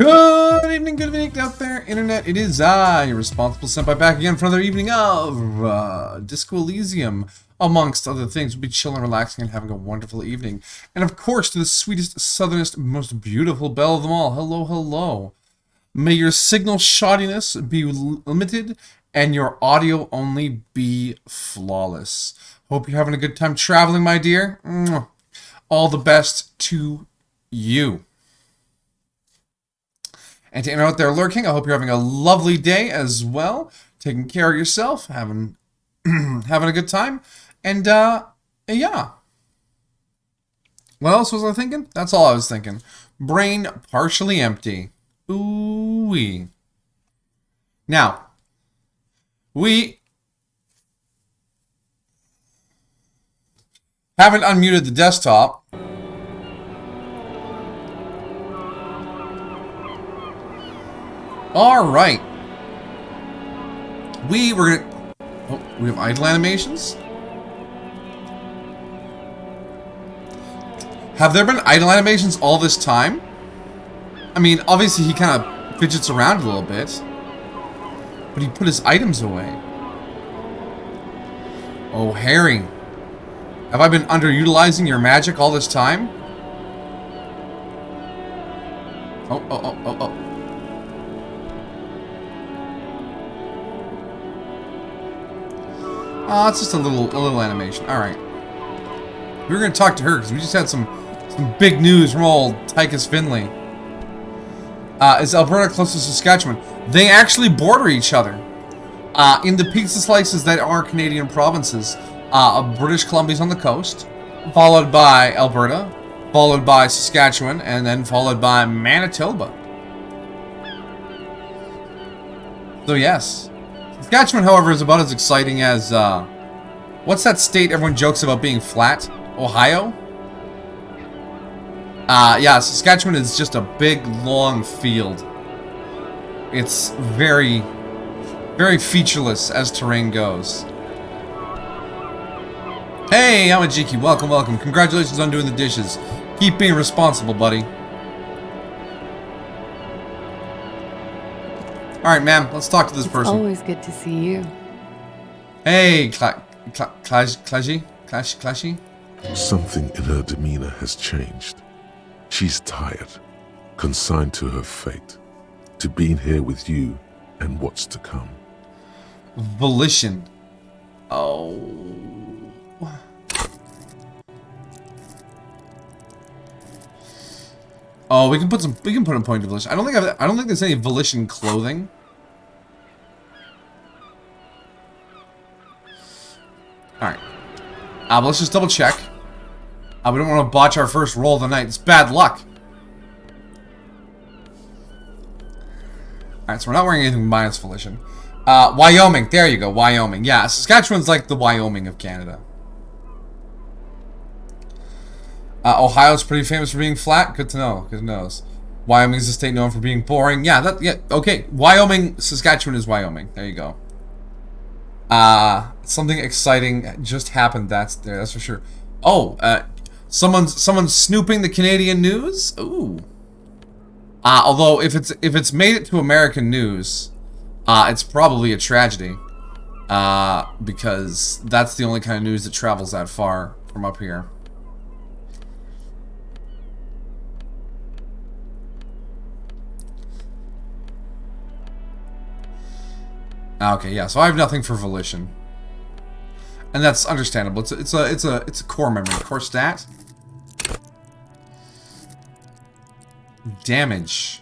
Good evening out there, Internet. It is I, your responsible senpai, back again for another evening of Disco Elysium. Amongst other things, we'll be chilling, relaxing, and having a wonderful evening. And of course, to the sweetest, southernest, most beautiful belle of them all, hello, hello. May your signal shoddiness be limited and your audio only be flawless. Hope you're having a good time traveling, my dear. All the best to you. And to anyone out there lurking, I hope you're having a lovely day as well. Taking care of yourself, having having a good time. And, yeah. What else was I thinking? That's all I was thinking. Brain partially empty. Ooh-wee. Now, we haven't unmuted the desktop. Alright. We were gonna... Oh, we have idle animations? Have there been idle animations all this time? I mean, obviously he kind of fidgets around a little bit. But he put his items away. Oh, Harry. Have I been underutilizing your magic all this time? Oh. Oh, it's just a little animation. Alright. We were going to talk to her because we just had some big news from old Tychus Finley. Is Alberta close to Saskatchewan? They actually border each other. In the pizza slices that are Canadian provinces, British Columbia's on the coast, followed by Alberta, followed by Saskatchewan, and then followed by Manitoba. So yes. Saskatchewan, however, is about as exciting as, what's that state everyone jokes about being flat? Ohio? Yeah, Saskatchewan is just a big, long field. It's very, very featureless as terrain goes. Hey, Amajiki, welcome, welcome. Congratulations on doing the dishes. Keep being responsible, buddy. Alright, ma'am, let's talk to this person. It's always good to see you. Hey, Clashy? Something in her demeanor has changed. She's tired, consigned to her fate, to being here with you and what's to come. Volition. Oh. Oh, we can put a point of volition. I don't think there's any volition clothing. Alright. But let's just double check. We don't want to botch our first roll of the night. It's bad luck. Alright, so we're not wearing anything minus volition. Wyoming. There you go. Wyoming. Yeah, Saskatchewan's like the Wyoming of Canada. Ohio's pretty famous for being flat. Good to know. Good to know. Wyoming is a state known for being boring. Yeah, okay. Wyoming, Saskatchewan is Wyoming. There you go. Something exciting just happened. That's for sure. Oh, someone's snooping the Canadian news. Ooh. Although if it's made it to American news, it's probably a tragedy. Because that's the only kind of news that travels that far from up here. Okay, yeah. So I have nothing for volition, and that's understandable. It's a core memory, core stat. Damage.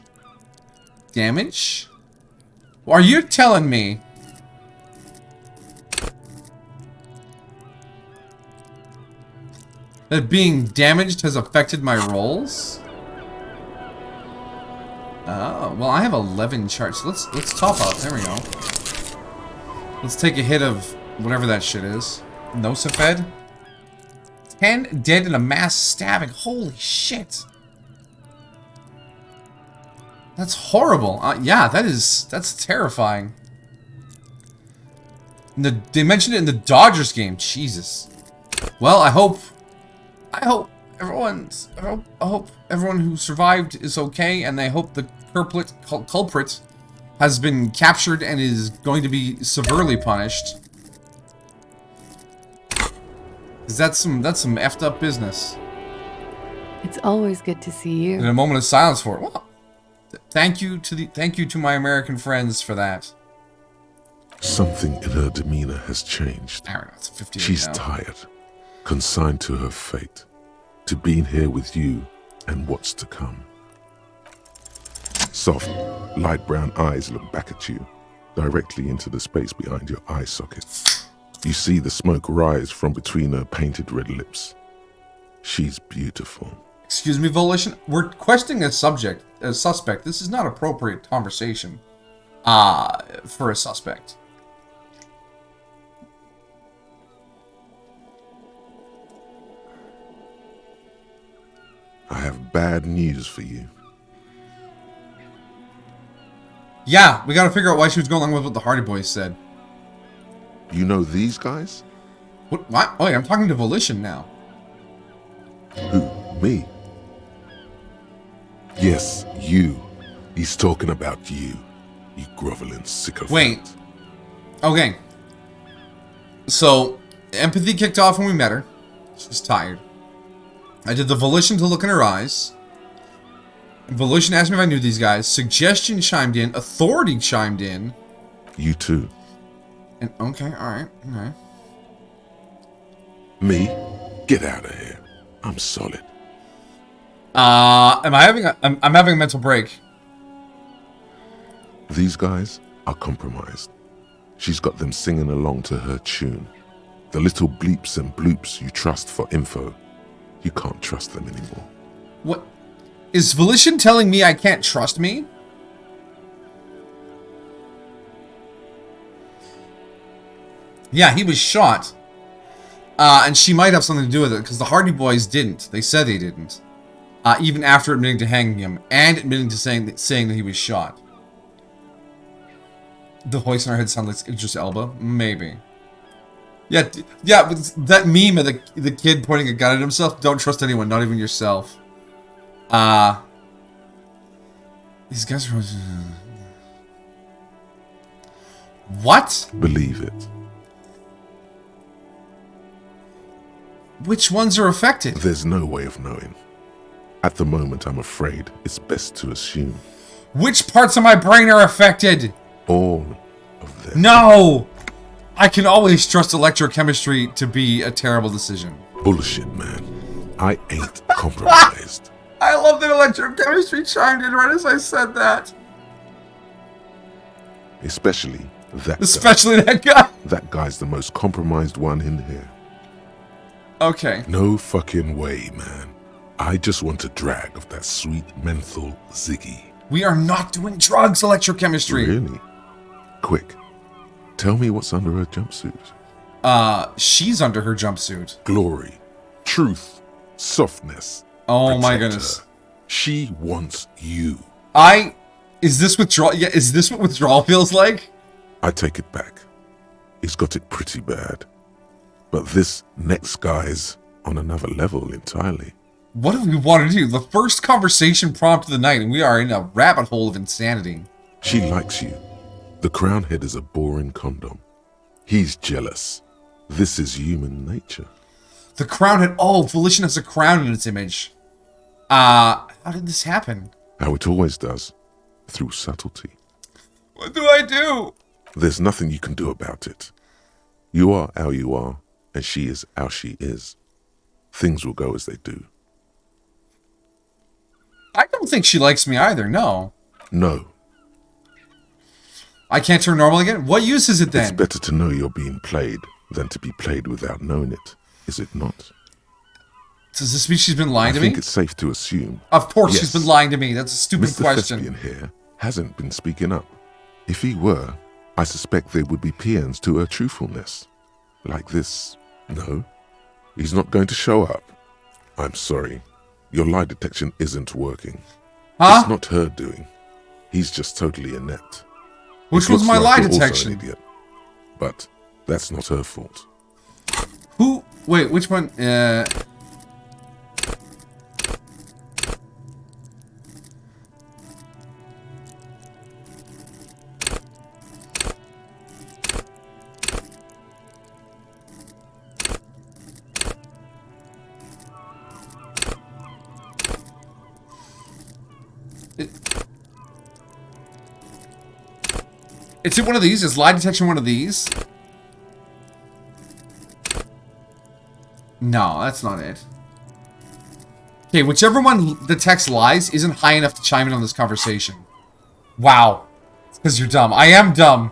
Are you telling me that being damaged has affected my rolls? Oh, well, I have 11 charts. So let's top up. There we go. Let's take a hit of whatever that shit is. Nosafed. 10 dead in a mass stabbing. Holy shit. That's horrible. Yeah, that's terrifying. They mentioned it in the Dodgers game. Jesus. Well, I hope I hope everyone who survived is okay, and I hope the culprit has been captured and is going to be severely punished. 'Cause that's some effed up business. It's always good to see you. And a moment of silence for it. Well, thank you to my American friends for that. Something in her demeanor has changed. I don't know, it's 58 She's now. tired, consigned to her fate, to being here with you and what's to come. Soft, light brown eyes look back at you, directly into the space behind your eye socket. You see the smoke rise from between her painted red lips. She's beautiful. Excuse me, Volition. We're questioning a suspect. This is not appropriate conversation for a suspect. I have bad news for you. Yeah, we gotta figure out why she was going along with what the Hardy Boys said. You know these guys? What? Oh, yeah, I'm talking to Volition now. Who? Me? Yes, you. He's talking about you, you groveling sycophant. Wait. Okay. So, empathy kicked off when we met her. She's tired. I did the Volition to look in her eyes. Volition asked me if I knew these guys. Suggestion chimed in. Authority chimed in. You too. And okay, alright. Me? Get out of here. I'm solid. I'm having a mental break. These guys are compromised. She's got them singing along to her tune. The little bleeps and bloops you trust for info. You can't trust them anymore. What? Is Volition telling me I can't trust me? Yeah, he was shot. And she might have something to do with it, because the Hardy Boys didn't. They said they didn't. Even after admitting to hanging him, and admitting to saying that he was shot. The voice in our head sounds like Idris Elba? Maybe. Yeah, but that meme of the kid pointing a gun at himself, don't trust anyone, not even yourself. These guys are... What? Believe it. Which ones are affected? There's no way of knowing. At the moment, I'm afraid it's best to assume. Which parts of my brain are affected? All of them. No! I can always trust electrochemistry to be a terrible decision. Bullshit, man. I ain't compromised. I love that electrochemistry chimed in right as I said that. Especially that Especially that guy. That guy's the most compromised one in here. Okay. No fucking way, man. I just want a drag of that sweet menthol ziggy. We are not doing drugs, electrochemistry. Really? Quick. Tell me what's under her jumpsuit. She's under her jumpsuit. Glory. Truth. Softness. Oh my Protect goodness. her. She wants you. Is this withdrawal? Yeah, is this what withdrawal feels like? I take it back. He's got it pretty bad. But this next guy's on another level entirely. What do we want to do? The first conversation prompt of the night, and we are in a rabbit hole of insanity. She likes you. The crown head is a boring condom. He's jealous. This is human nature. The crown had... Oh, Volition has a crown in its image. How did this happen? How it always does. Through subtlety. What do I do? There's nothing you can do about it. You are how you are, and she is how she is. Things will go as they do. I don't think she likes me either, no. No. I can't turn normal again? What use is it then? It's better to know you're being played than to be played without knowing it, is it not? Does this mean she's been lying to I me? think it's safe to assume. Of course Yes. she's been lying to me. That's a stupid Mr. question. Thespian here hasn't been speaking up. If he were, I suspect there would be paeans to her truthfulness. Like this. No, he's not going to show up. I'm sorry. Your lie detection isn't working. Huh? It's not her doing. He's just totally inept. Which It was looks my lie like you're also detection? an idiot. But that's not her fault. Who? Wait, which one? It's in one of these. Is lie detection one of these? No, that's not it. Okay, whichever one detects lies isn't high enough to chime in on this conversation. Wow. It's because you're dumb. I am dumb.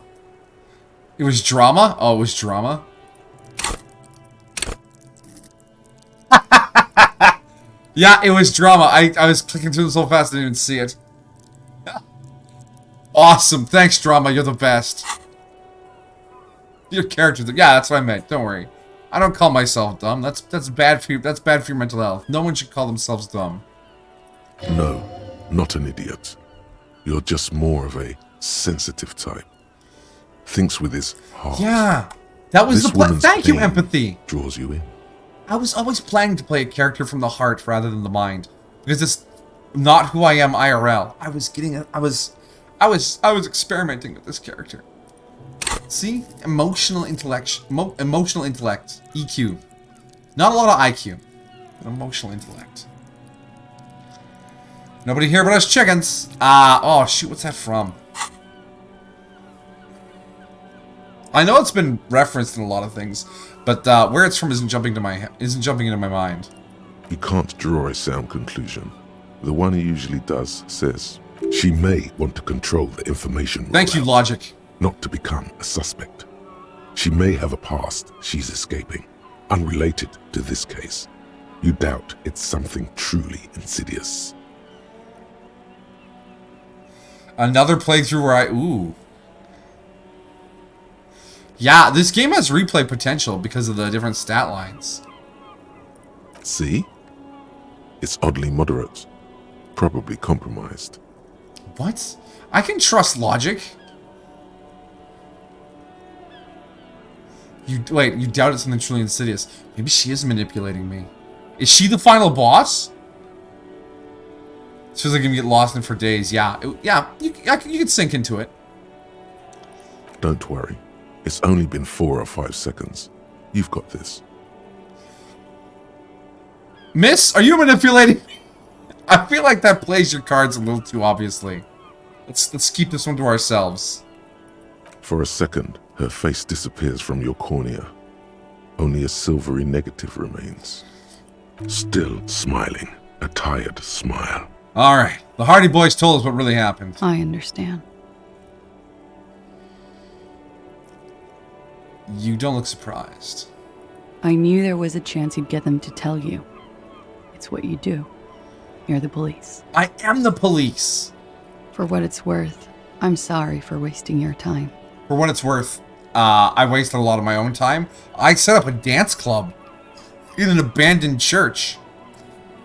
It was drama? Oh, it was drama? Yeah, it was drama. I was clicking through so fast I didn't even see it. Awesome. Thanks, drama. You're the best. Your character. Yeah, that's what I meant. Don't worry. I don't call myself dumb. That's bad for you. That's bad for your mental health. No one should call themselves dumb. No, not an idiot. You're just more of a sensitive type. Thinks with his heart. Yeah. That was This the plan. woman's Thank you, pain empathy. draws you in. I was always planning to play a character from the heart rather than the mind. Because it's not who I am IRL. I was experimenting with this character. See? Emotional intellect. Emotional intellect. EQ. Not a lot of IQ. But emotional intellect. Nobody here but us chickens. Oh shoot, what's that from? I know it's been referenced in a lot of things, but where it's from isn't jumping into my mind. You can't draw a sound conclusion. The one he usually does says, she may want to control the information. Thank you, rollout, logic. not to become a suspect. She may have a past she's escaping, unrelated to this case. You doubt it's something truly insidious. Another playthrough where ooh. Yeah, this game has replay potential because of the different stat lines. See? It's oddly moderate. Probably compromised. What? I can trust logic. Wait, you doubt it's something truly insidious. Maybe she is manipulating me. Is she the final boss? This feels like I'm gonna get lost in for days. Yeah, you can sink into it. Don't worry. It's only been 4 or 5 seconds. You've got this. Miss, are you manipulating me? I feel like that plays your cards a little too obviously. Let's keep this one to ourselves. For a second, her face disappears from your cornea. Only a silvery negative remains. Still smiling, a tired smile. Alright, the Hardy Boys told us what really happened. I understand. You don't look surprised. I knew there was a chance you'd get them to tell you. It's what you do. You're the police. I am the police. For what it's worth, I'm sorry for wasting your time. For what it's worth, I wasted a lot of my own time. I set up a dance club in an abandoned church.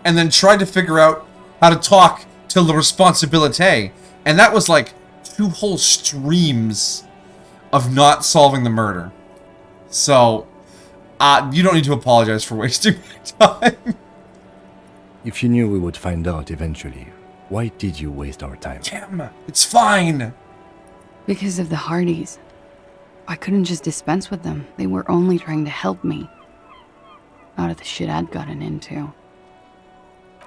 And then tried to figure out how to talk to the responsibility. And that was like 2 whole streams of not solving the murder. So, you don't need to apologize for wasting my time. If you knew we would find out eventually, why did you waste our time? Kim, it's fine. Because of the Hardys. I couldn't just dispense with them. They were only trying to help me. Out of the shit I'd gotten into.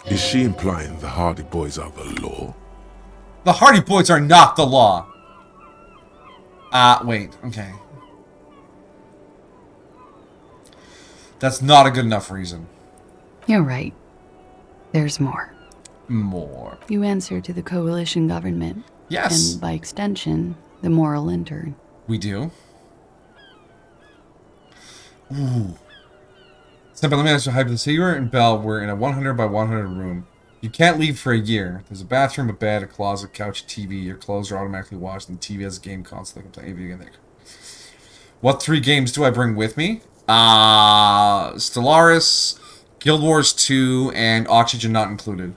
Is she implying the Hardy Boys are the law? The Hardy Boys are not the law. Wait, okay. That's not a good enough reason. You're right. There's more. More. You answer to the coalition government. Yes. And by extension, the moral intern. We do. Ooh. Senpai, let me ask you a hypothesis. You and Belle were in a 100 by 100 room. You can't leave for a year. There's a bathroom, a bed, a closet, couch, TV. Your clothes are automatically washed, and the TV has a game console that can play anything there. What 3 games do I bring with me? Stellaris, Guild Wars 2, and Oxygen not included.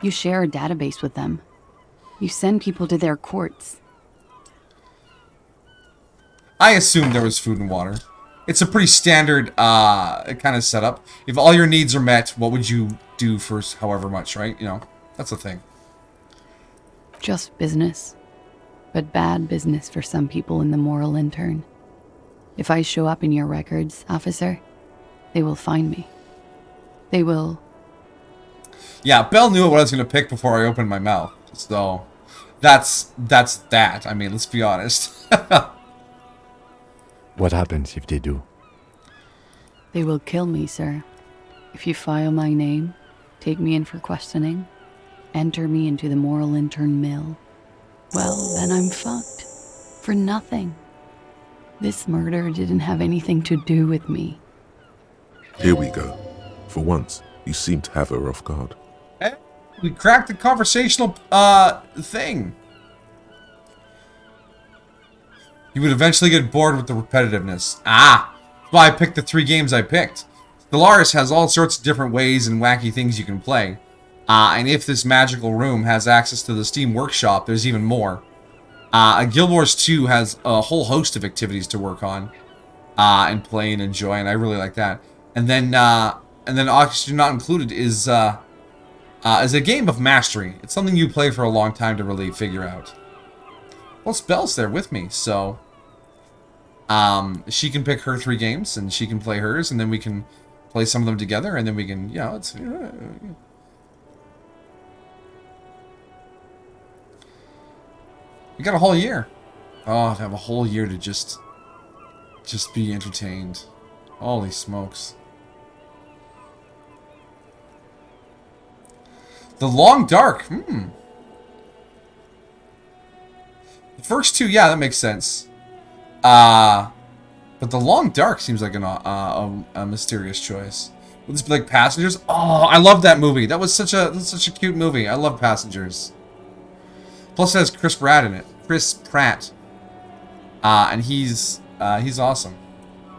You share a database with them. You send people to their courts. I assumed there was food and water. It's a pretty standard kind of setup. If all your needs are met, what would you do for however much, right? You know, that's the thing. Just business. But bad business for some people in the moral intern. If I show up in your records, officer, they will find me. They will Yeah, Belle knew what I was going to pick before I opened my mouth. So, that's that. I mean, let's be honest. What happens if they do? They will kill me, sir. If you file my name, take me in for questioning, enter me into the moral intern mill, well, then I'm fucked. For nothing. This murder didn't have anything to do with me. Here we go. For once, you seem to have her off guard. Hey, we cracked the conversational, thing. You would eventually get bored with the repetitiveness. Ah! That's why I picked the 3 games I picked. Stellaris has all sorts of different ways and wacky things you can play. And if this magical room has access to the Steam Workshop, there's even more. Guild Wars 2 has a whole host of activities to work on. And play and enjoy, and I really like that. And then Oxygen Not Included is a game of mastery. It's something you play for a long time to really figure out. Well, Belle's there with me, so she can pick her 3 games, and she can play hers, and then we can play some of them together, and then we can, you know, it's... We got a whole year. Oh, to have a whole year to just be entertained. Holy smokes. The Long Dark. The first 2, yeah, that makes sense. But The Long Dark seems like a mysterious choice. Will this be like Passengers? Oh, I love that movie. That was such a cute movie. I love Passengers. Plus it has Chris Pratt in it. Chris Pratt. And he's awesome.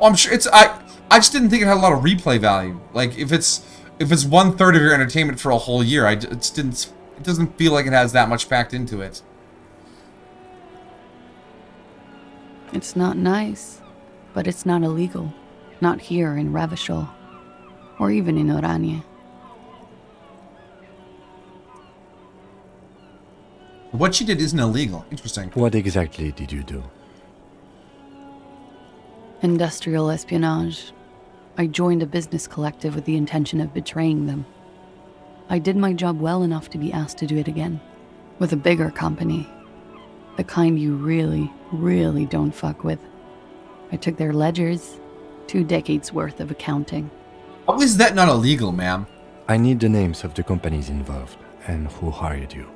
Oh, I'm sure I just didn't think it had a lot of replay value. Like if it's 1/3 of your entertainment for a whole year, it doesn't feel like it has that much packed into it. It's not nice, but it's not illegal. Not here in Revachol, or even in Oranje. What she did isn't illegal. Interesting. What exactly did you do? Industrial espionage. I joined a business collective with the intention of betraying them. I did my job well enough to be asked to do it again. With a bigger company. The kind you really, really don't fuck with. I took their ledgers. 2 decades worth of accounting. How is that not illegal, ma'am? I need the names of the companies involved and who hired you.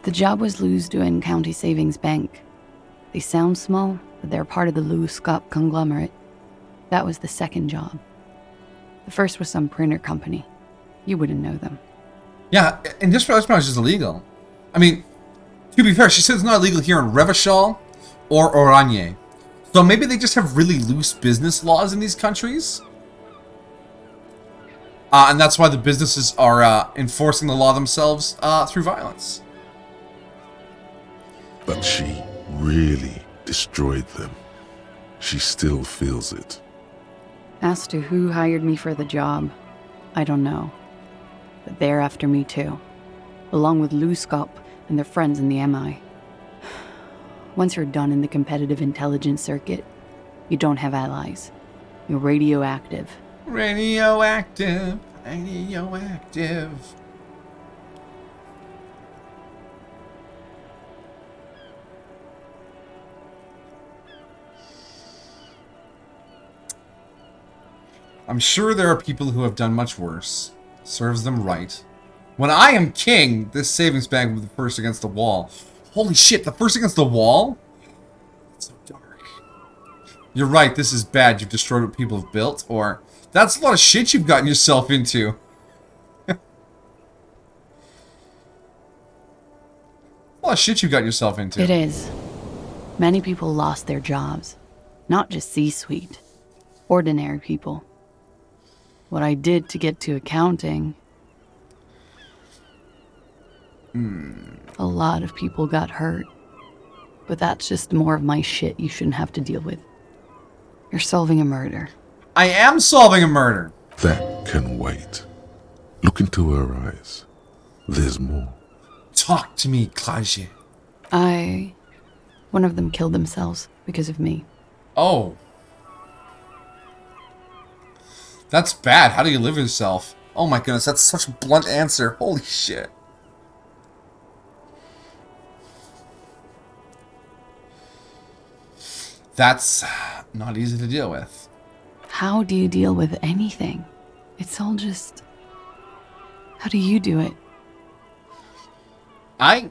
The job was Lewsdoen County Savings Bank. They sound small, but they're part of the Lewscop conglomerate. That was the second job. The first was some printer company. You wouldn't know them. Yeah, industrial espionage is illegal. I mean, to be fair, she said it's not illegal here in Revachol or Oranje. So maybe they just have really loose business laws in these countries. And that's why the businesses are enforcing the law themselves through violence. But she really destroyed them. She still feels it. As to who hired me for the job, I don't know. But they're after me too. Along with Lewscop and their friends in the MI. Once you're done in the competitive intelligence circuit, you don't have allies. You're radioactive. Radioactive, radioactive. I'm sure there are people who have done much worse. Serves them right. When I am king, this savings bank will be the first against the wall. Holy shit, the first against the wall? It's so dark. You're right, this is bad. You've destroyed what people have built, or... That's a lot of shit you've gotten yourself into. A lot of shit you've gotten yourself into. It is. Many people lost their jobs. Not just C-suite. Ordinary people. What I did to get to accounting... A lot of people got hurt. But that's just more of my shit you shouldn't have to deal with. You're solving a murder. I am solving a murder. That can wait. Look into her eyes. There's more. Talk to me, Klaje. One of them killed themselves because of me. Oh. That's bad. How do you live with yourself? Oh my goodness, that's such a blunt answer. Holy shit. That's not easy to deal with. How do you deal with anything? It's all just... How do you do it? I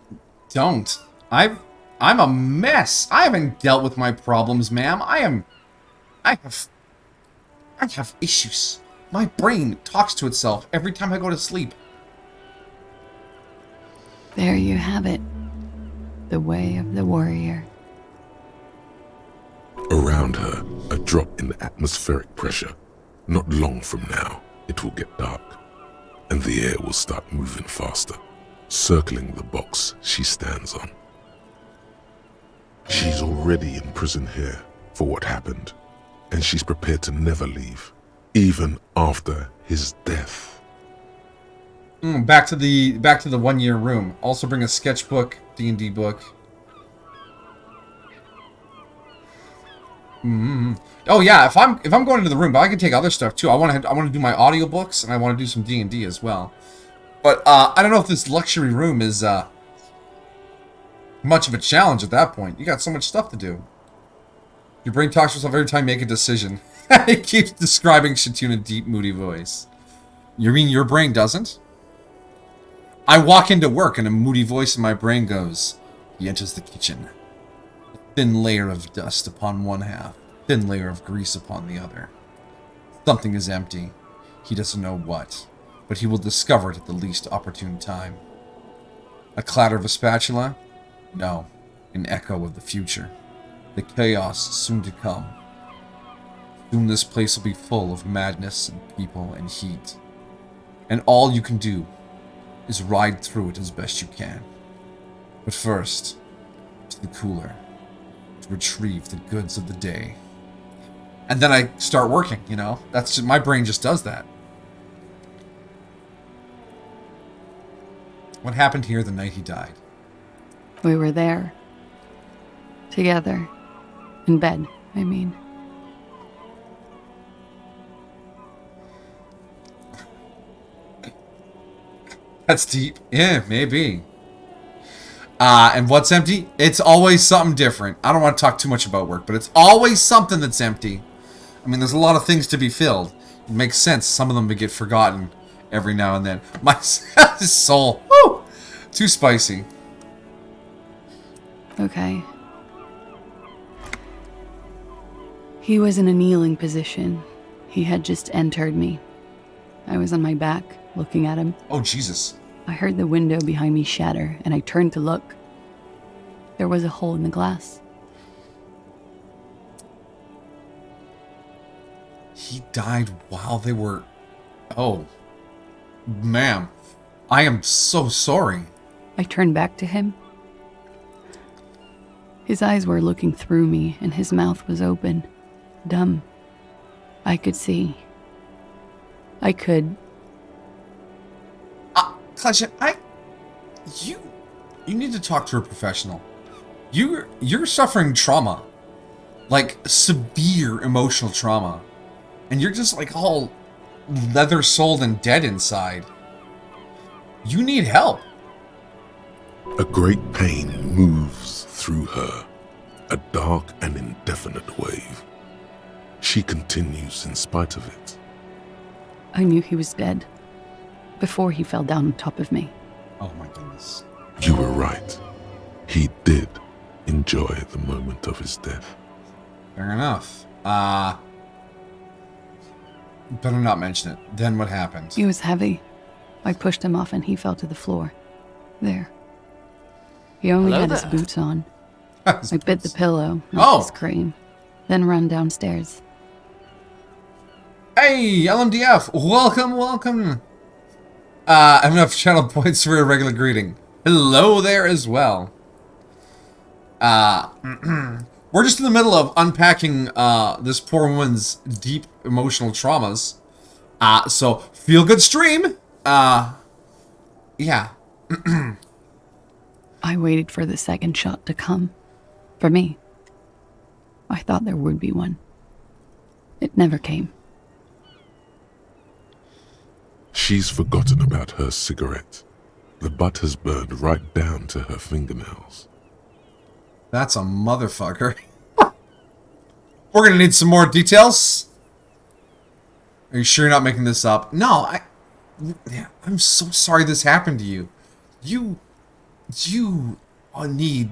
don't. I'm a mess. I haven't dealt with my problems, ma'am. I have issues. My brain talks to itself every time I go to sleep. There you have it. The way of the warrior. Around her, a drop in the atmospheric pressure. Not long from now, it will get dark, and the air will start moving faster, circling the box she stands on. She's already in prison here for what happened, and she's prepared to never leave, even after his death. Back to the 1 year room. Also bring a sketchbook, D&D book. Oh yeah, if I'm going into the room, but I can take other stuff too. I want to do my audiobooks, and I want to do some D&D as well. But I don't know if this luxury room is much of a challenge at that point. You got so much stuff to do. Your brain talks to itself every time you make a decision. It keeps describing Shatun in a deep, moody voice. You mean your brain doesn't? I walk into work and a moody voice in my brain goes, he enters the kitchen. A thin layer of dust upon one half, thin layer of grease upon the other. Something is empty. He doesn't know what, but he will discover it at the least opportune time. A clatter of a spatula? No, an echo of the future. The chaos soon to come. Soon this place will be full of madness and people and heat. And all you can do is ride through it as best you can. But first, to the cooler, to retrieve the goods of the day. And then I start working, you know? That's just, my brain just does that. What happened here the night he died? We were there. Together. In bed, I mean. That's deep. Yeah, maybe. And what's empty? It's always something different. I don't want to talk too much about work, but it's always something that's empty. I mean, there's a lot of things to be filled. It makes sense. Some of them get forgotten every now and then. My soul. Woo! Too spicy. Okay. He was in a kneeling position. He had just entered me. I was on my back, looking at him. Oh, Jesus. I heard the window behind me shatter, and I turned to look. There was a hole in the glass. He died while they were... Oh. Ma'am. I am so sorry. I turned back to him. His eyes were looking through me, and his mouth was open. Dumb. I could see. I could... Klasia, you need to talk to a professional. You're suffering trauma. Like, severe emotional trauma. And you're just, like, all leather-souled and dead inside. You need help. A great pain moves through her, a dark and indefinite wave. She continues in spite of it. I knew he was dead. Before he fell down on top of me. Oh my goodness. You were right. He did enjoy the moment of his death. Fair enough. Better not mention it. Then what happened? He was heavy. I pushed him off and he fell to the floor. There. He only had his boots on. I bit the pillow, not to scream, then run downstairs. Hey, LMDF! Welcome! I have enough channel points for a regular greeting. Hello there as well. We're just in the middle of unpacking this poor woman's deep emotional traumas. So, feel good stream. Yeah. I waited for the second shot to come. For me. I thought there would be one. It never came. She's forgotten about her cigarette. The butt has burned right down to her fingernails. That's a motherfucker. We're gonna need some more details. Are you sure you're not making this up? No, I'm so sorry this happened to you. You need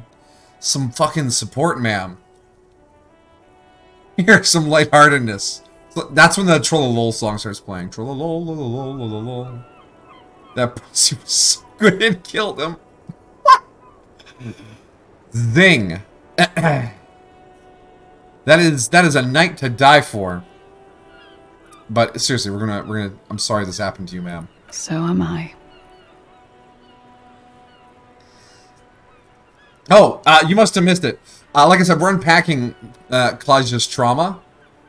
some fucking support, ma'am. Here's some lightheartedness. So that's when the Trollolol song starts playing. Trollolol. That pussy was so good it killed him. Zing. That is a night to die for. But seriously, we're gonna I'm sorry this happened to you, ma'am. So am I. Oh, you must have missed it. Like I said, we're unpacking Claudia's trauma.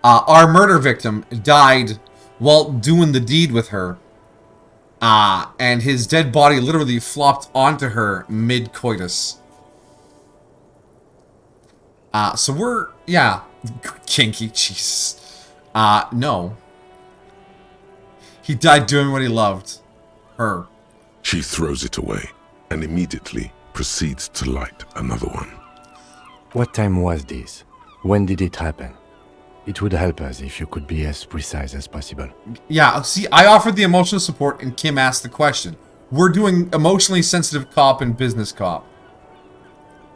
Our murder victim died while doing the deed with her. And his dead body literally flopped onto her mid-coitus. So we're, yeah, kinky, Jesus. No. He died doing what he loved. Her. She throws it away and immediately proceeds to light another one. What time was this? When did it happen? It would help us if you could be as precise as possible. Yeah, see, I offered the emotional support and Kim asked the question. We're doing emotionally sensitive cop and business cop.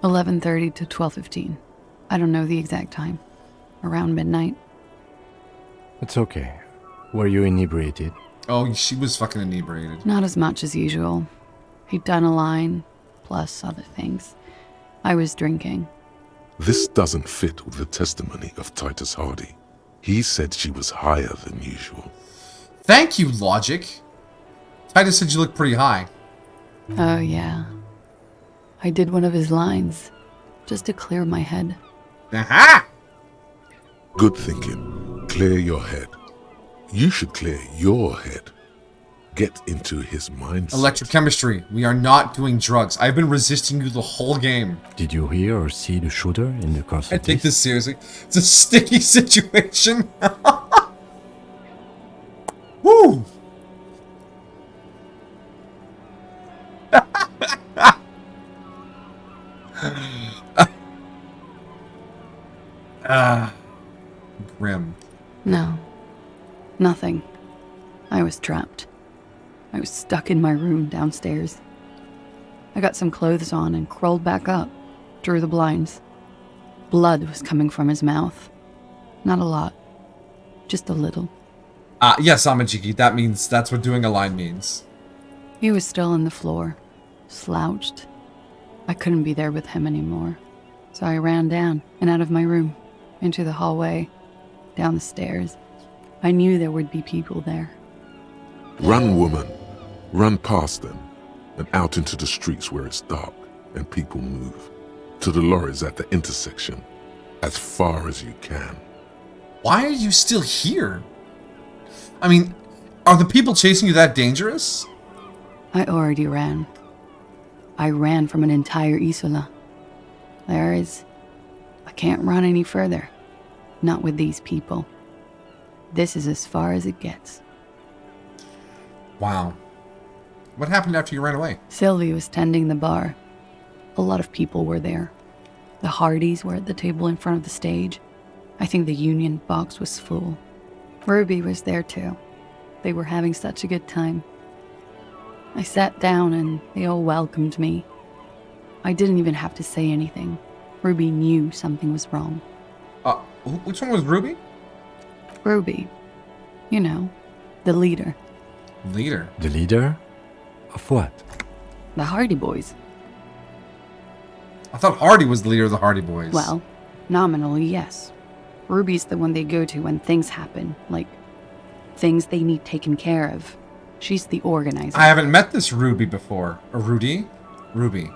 11:30 to 12:15. I don't know the exact time. Around midnight. It's okay. Were you inebriated? Oh, she was fucking inebriated. Not as much as usual. He'd done a line, plus other things. I was drinking. This doesn't fit with the testimony of Titus Hardy. He said she was higher than usual. Thank you, Logic. Titus said you look pretty high. Oh, yeah. I did one of his lines, just to clear my head. Aha! Good thinking. Clear your head. You should clear your head. Get into his mindset. Electrochemistry. We are not doing drugs. I've been resisting you the whole game. Did you hear or see the shooter in the course I of take this seriously. It's a sticky situation. Woo! Grim. No. Nothing. I was trapped. I was stuck in my room downstairs. I got some clothes on and crawled back up, drew the blinds. Blood was coming from his mouth. Not a lot. Just a little. Yes, Amajiki, that's what doing a line means. He was still on the floor, slouched. I couldn't be there with him anymore. So I ran down and out of my room, into the hallway, down the stairs. I knew there would be people there. Run, woman. Run past them and out into the streets where it's dark and people move. To the lorries at the intersection. As far as you can. Why are you still here? I mean, are the people chasing you that dangerous? I already ran. I ran from an entire Isola. I can't run any further. Not with these people. This is as far as it gets. Wow. What happened after you ran away? Sylvie was tending the bar. A lot of people were there. The Hardys were at the table in front of the stage. I think the Union box was full. Ruby was there too. They were having such a good time. I sat down and they all welcomed me. I didn't even have to say anything. Ruby knew something was wrong. Which one was Ruby? Ruby. You know, the leader. Leader? The leader? Of what? The Hardy Boys. I thought Hardy was the leader of the Hardy Boys. Well, nominally, yes. Ruby's the one they go to when things happen, like things they need taken care of. She's the organizer. I haven't met this Ruby before. Or Rudy? Ruby.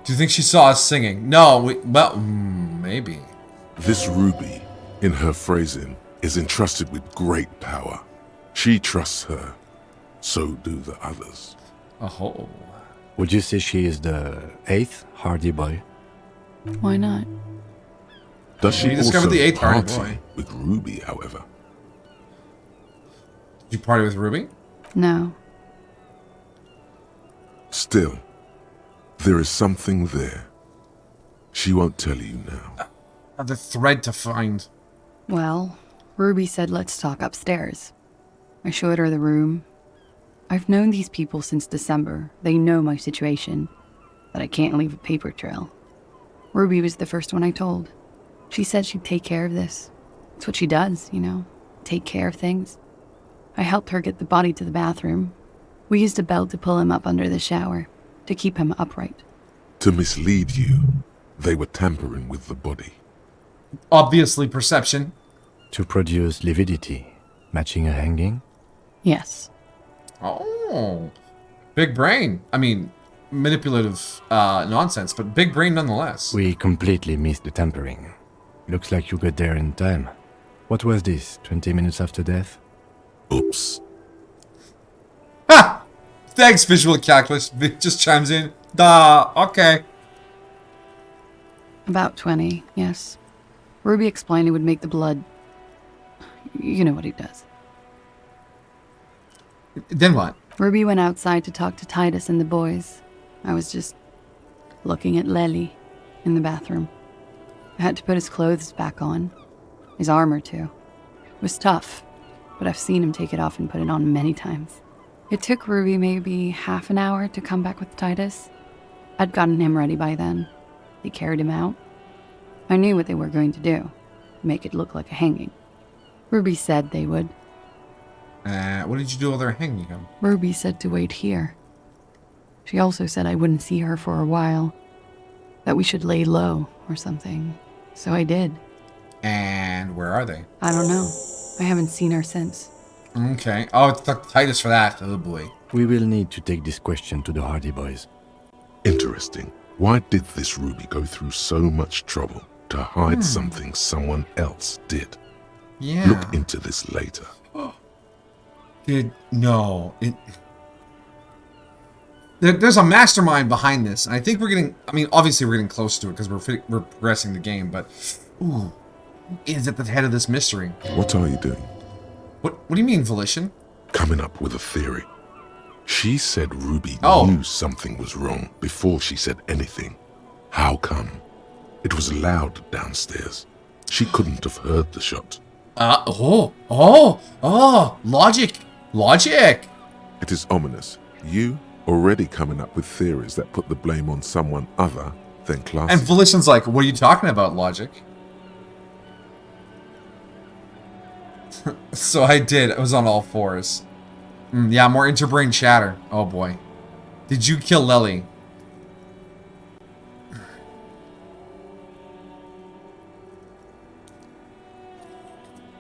Do you think she saw us singing? No, maybe. This Ruby, in her phrasing, is entrusted with great power. She trusts her. So do the others. Oh. Would you say she is the 8th Hardy Boy? Why not? Does she We discovered also the eighth Hardy party Boy. with Ruby, however? Did you party with Ruby? No. Still, there is something there. She won't tell you now. The thread to find. Well, Ruby said let's talk upstairs. I showed her the room. I've known these people since December. They know my situation, that I can't leave a paper trail. Ruby was the first one I told. She said she'd take care of this. It's what she does, you know, take care of things. I helped her get the body to the bathroom. We used a belt to pull him up under the shower, to keep him upright. To mislead you, they were tampering with the body. Obviously, perception. To produce lividity, matching a hanging? Yes. Oh. Big brain. I mean, manipulative nonsense, but big brain nonetheless. We completely missed the tampering. Looks like you got there in time. What was this, 20 minutes after death? Oops. Ha! Thanks, visual calculus. Just chimes in. Duh. Okay. About 20, yes. Ruby explained it would make the blood... You know what he does. Then what? Ruby went outside to talk to Titus and the boys. I was just looking at Lely in the bathroom. I had to put his clothes back on. His armor, too. It was tough, but I've seen him take it off and put it on many times. It took Ruby maybe half an hour to come back with Titus. I'd gotten him ready by then. They carried him out. I knew what they were going to do. Make it look like a hanging. Ruby said they would. What did you do while they're hanging him? Ruby said to wait here. She also said I wouldn't see her for a while. That we should lay low or something. So I did. And where are they? I don't know. I haven't seen her since. Okay. Oh, it's Titus for that. Oh, boy. We will need to take this question to the Hardy Boys. Interesting. Why did this Ruby go through so much trouble to hide something someone else did? Yeah. Look into this later. No. There's a mastermind behind this. And I think we're getting... I mean, obviously we're getting close to it because we're progressing the game, but... Ooh. Who is at the head of this mystery? What are you doing? What do you mean, Volition? Coming up with a theory. She said Ruby Oh. knew something was wrong before she said anything. How come? It was loud downstairs. She couldn't have heard the shot. Logic. Logic. It is ominous. You already coming up with theories that put the blame on someone other than Classy. And Volition's like, what are you talking about, Logic? So I did. I was on all fours. Yeah, more interbrain chatter. Oh boy. Did you kill Lely?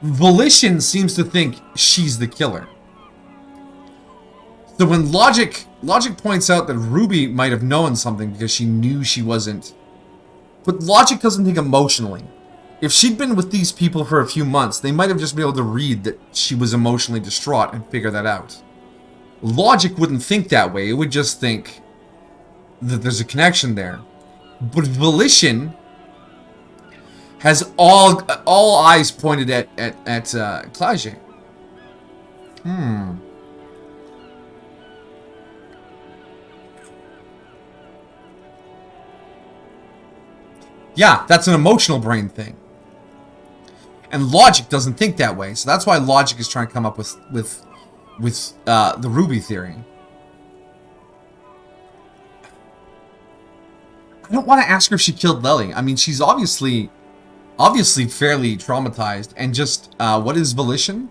Volition seems to think she's the killer. So when Logic points out that Ruby might have known something because she knew she wasn't. But Logic doesn't think emotionally. If she'd been with these people for a few months, they might have just been able to read that she was emotionally distraught and figure that out. Logic wouldn't think that way. It would just think that there's a connection there. But Volition has all eyes pointed at Klaje. Yeah, that's an emotional brain thing. And Logic doesn't think that way, so that's why Logic is trying to come up with the Ruby theory. I don't want to ask her if she killed Lely. I mean, she's obviously fairly traumatized. And just, what is Volition?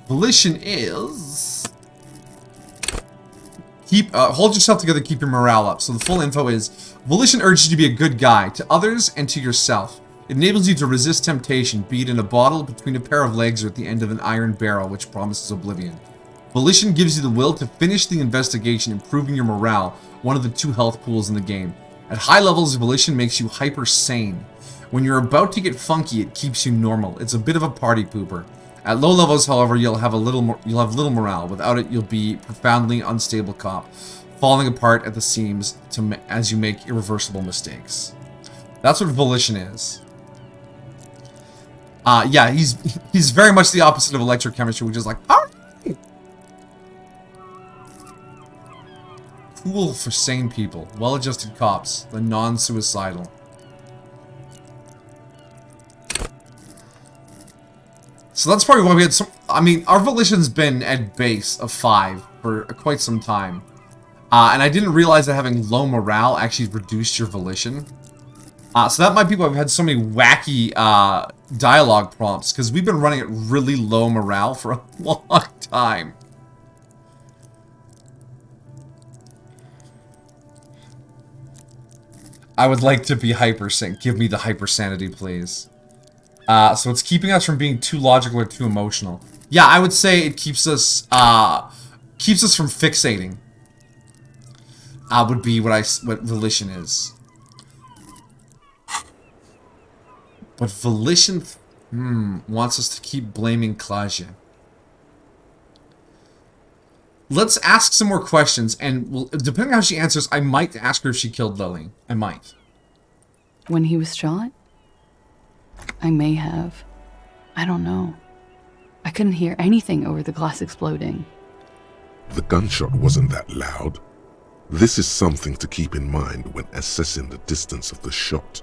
Volition is... hold yourself together, keep your morale up. So the full info is, Volition urges you to be a good guy, to others and to yourself. It enables you to resist temptation, be it in a bottle, between a pair of legs, or at the end of an iron barrel, which promises oblivion. Volition gives you the will to finish the investigation, improving your morale, one of the 2 health pools in the game. At high levels, Volition makes you hyper-sane. When you're about to get funky, it keeps you normal. It's a bit of a party pooper. At low levels, however, you'll have little morale. Without it, you'll be profoundly unstable cop. falling apart at the seams as you make irreversible mistakes. That's what volition is. Yeah, he's very much the opposite of electrochemistry, which is like, all right. Cool for sane people. Well-adjusted cops. The non-suicidal. So that's probably why we had some... I mean, our volition's been at base of 5 for quite some time. And I didn't realize that having low morale actually reduced your volition. So that might be why we've had so many wacky dialogue prompts, because we've been running at really low morale for a long time. I would like to be hypersync. Give me the hypersanity, please. So it's keeping us from being too logical or too emotional. Yeah, I would say it keeps us from fixating. Would be what volition is. But volition wants us to keep blaming Klaja. Let's ask some more questions, and depending on how she answers, I might ask her if she killed Lily. I might. When he was shot? I may have. I don't know. I couldn't hear anything over the glass exploding. The gunshot wasn't that loud. This is something to keep in mind when assessing the distance of the shot.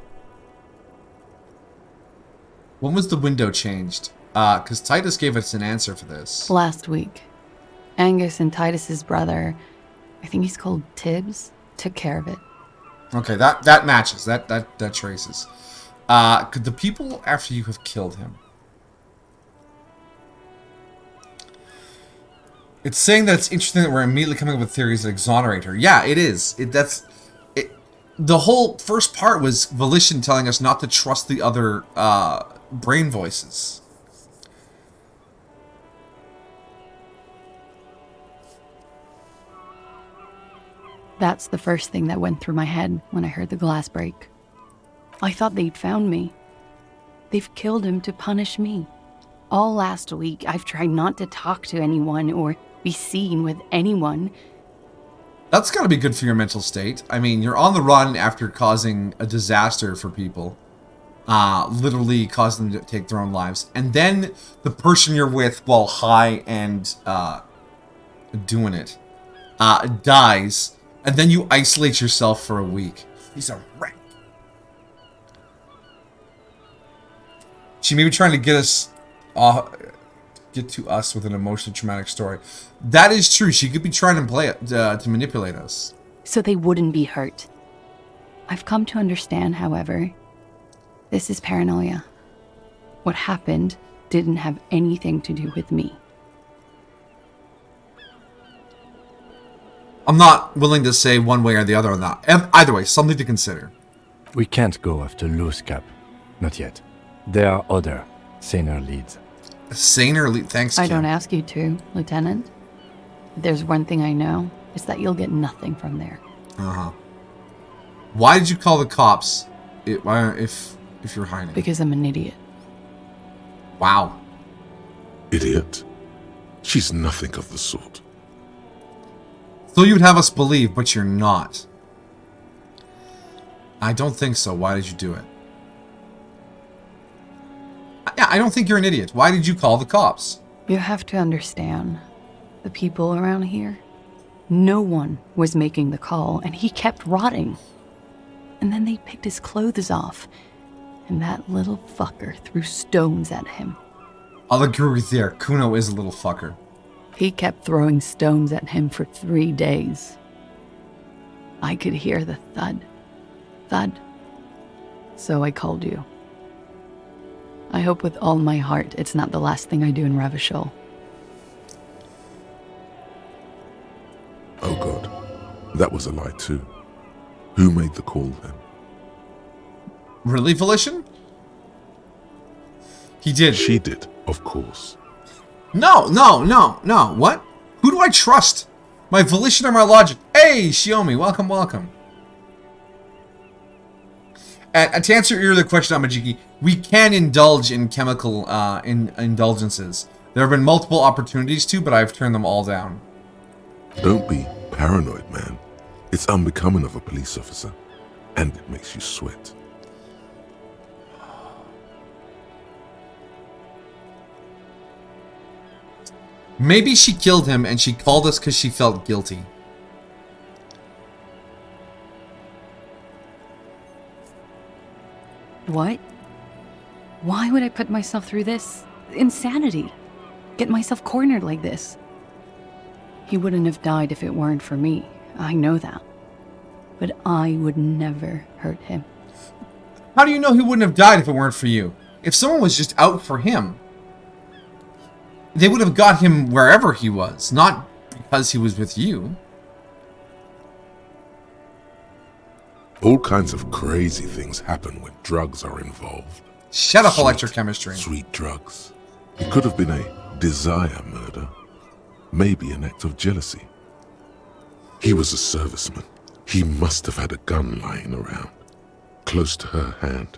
When was the window changed? Because Titus gave us an answer for this. Last week. Angus and Titus's brother, I think he's called Tibbs, took care of it. Okay, that matches. That traces. Could the people after you have killed him? It's saying that it's interesting that we're immediately coming up with theories that exonerate her. Yeah, it is. The whole first part was volition telling us not to trust the other brain voices. That's the first thing that went through my head when I heard the glass break. I thought they'd found me. They've killed him to punish me. All last week, I've tried not to talk to anyone or be seen with anyone. That's gotta be good for your mental state. I mean, you're on the run after causing a disaster for people. Literally causing them to take their own lives. And then the person you're with while high and doing it dies. And then you isolate yourself for a week. He's a wreck. She may be trying to get to us with an emotionally traumatic story. That is true. She could be trying to play it to manipulate us. So they wouldn't be hurt. I've come to understand, however, this is paranoia. What happened didn't have anything to do with me. I'm not willing to say one way or the other on that. Either way, something to consider. We can't go after loose cap. Not yet. There are other, saner leads. Saner lead? Thanks, I Kim. don't ask you to, Lieutenant. If there's one thing I know, it's that you'll get nothing from there. Uh-huh. Why did you call the cops if you're hiding? Because I'm an idiot. Wow. Idiot. She's nothing of the sort. So you'd have us believe, but you're not. I don't think so. Why did you do it? Yeah, I don't think you're an idiot. Why did you call the cops? You have to understand, the people around here, no one was making the call, and he kept rotting. And then they picked his clothes off, and that little fucker threw stones at him. I'll agree with you there. Kuno is a little fucker. He kept throwing stones at him for 3 days. I could hear the thud. Thud. So I called you. I hope with all my heart it's not the last thing I do in Revachol. Oh God, that was a lie too. Who made the call then? Really, Volition? He did. She did, of course. No. What? Who do I trust? My volition or my logic? Hey, Shiomi, welcome. And to answer your other question, Amajiki, we can indulge in chemical indulgences. There have been multiple opportunities to, but I've turned them all down. Don't be paranoid, man. It's unbecoming of a police officer, and it makes you sweat. Maybe she killed him and she called us because she felt guilty. What? Why would I put myself through this? Insanity. Get myself cornered like this. He wouldn't have died if it weren't for me. I know that. But I would never hurt him. How do you know he wouldn't have died if it weren't for you? If someone was just out for him, they would have got him wherever he was, not because he was with you. All kinds of crazy things happen when drugs are involved. Shut up, Sweet, electrochemistry. Sweet drugs. It could have been a desire murder. Maybe an act of jealousy. He was a serviceman. He must have had a gun lying around, close to her hand.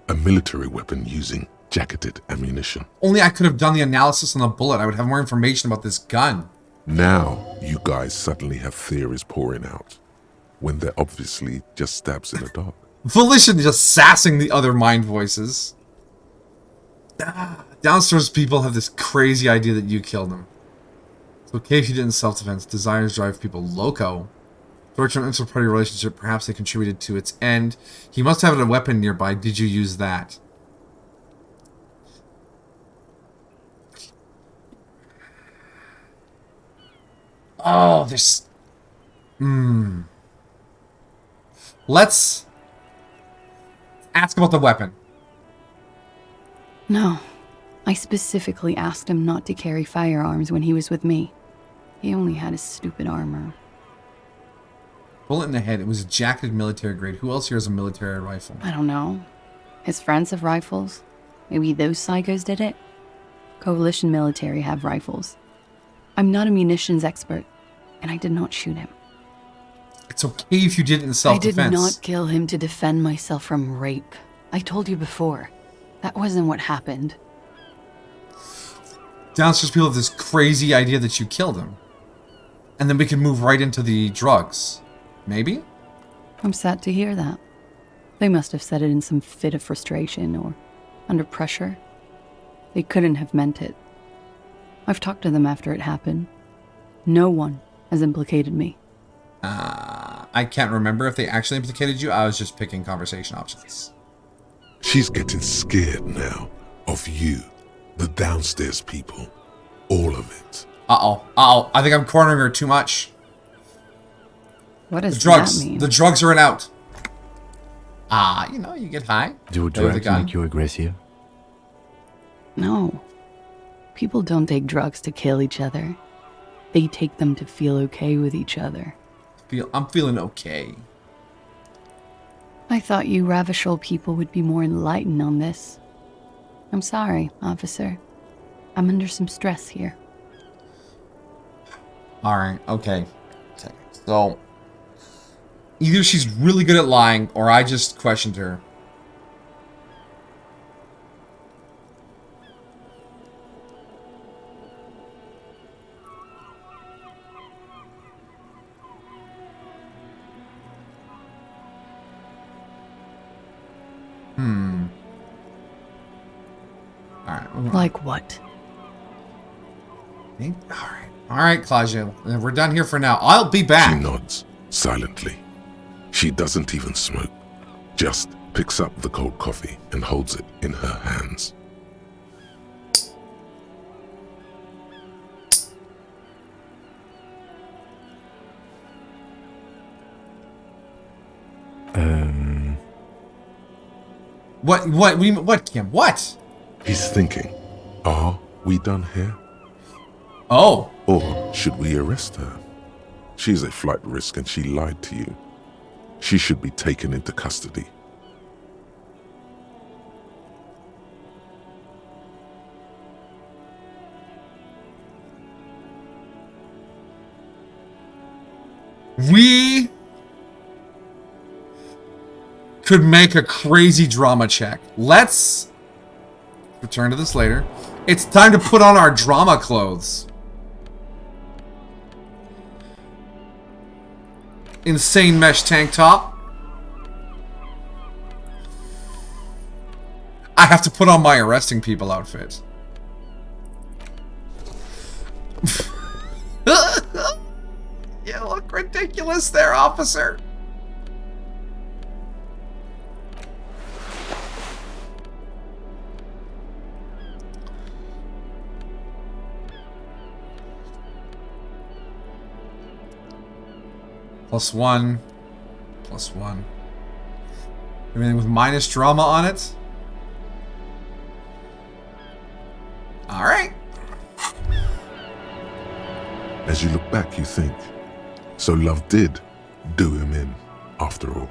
A military weapon using jacketed ammunition. Only I could have done the analysis on the bullet. I would have more information about this gun. Now, you guys suddenly have theories pouring out, when they're obviously just stabs in the dark. Volition just sassing the other mind voices. Downstairs people have this crazy idea that you killed him. It's okay if you did in self-defense. Desires drive people loco. Torture and inter-party relationship, perhaps they contributed to its end. He must have a weapon nearby. Did you use that? Oh, there's... Let's ask about the weapon. No. I specifically asked him not to carry firearms when he was with me. He only had his stupid armor. Bullet in the head. It was a jacketed military grade. Who else here has a military rifle? I don't know. His friends have rifles. Maybe those psychos did it? Coalition military have rifles. I'm not a munitions expert, and I did not shoot him. It's okay if you did it in self-defense. I did not kill him to defend myself from rape. I told you before. That wasn't what happened. Downstairs people have this crazy idea that you killed him. And then we can move right into the drugs. Maybe? I'm sad to hear that. They must have said it in some fit of frustration or under pressure. They couldn't have meant it. I've talked to them after it happened. No one has implicated me. I can't remember if they actually implicated you. I was just picking conversation options. She's getting scared now of you, the downstairs people, all of it. Uh-oh. I think I'm cornering her too much. What does The drugs. that mean? The drugs are in out. You get high. Do Play with the drugs gun. make you aggressive? No. People don't take drugs to kill each other. They take them to feel okay with each other. I'm feeling okay. I thought you Ravishol people would be more enlightened on this. I'm sorry, officer. I'm under some stress here. Alright, okay. So, either she's really good at lying, or I just questioned her. Alright. Like what? Alright, Claudia. We're done here for now. I'll be back. She nods silently. She doesn't even smoke, just picks up the cold coffee and holds it in her hands. What, Kim? What? He's thinking, are we done here? Oh. Or should we arrest her? She's a flight risk and she lied to you. She should be taken into custody. We could make a crazy drama check. Let's return to this later. It's time to put on our drama clothes. insane mesh tank top. I have to put on my arresting people outfit. You look ridiculous there, officer. +1. +1. Everything with minus drama on it. Alright. As you look back, you think, so love did do him in, after all.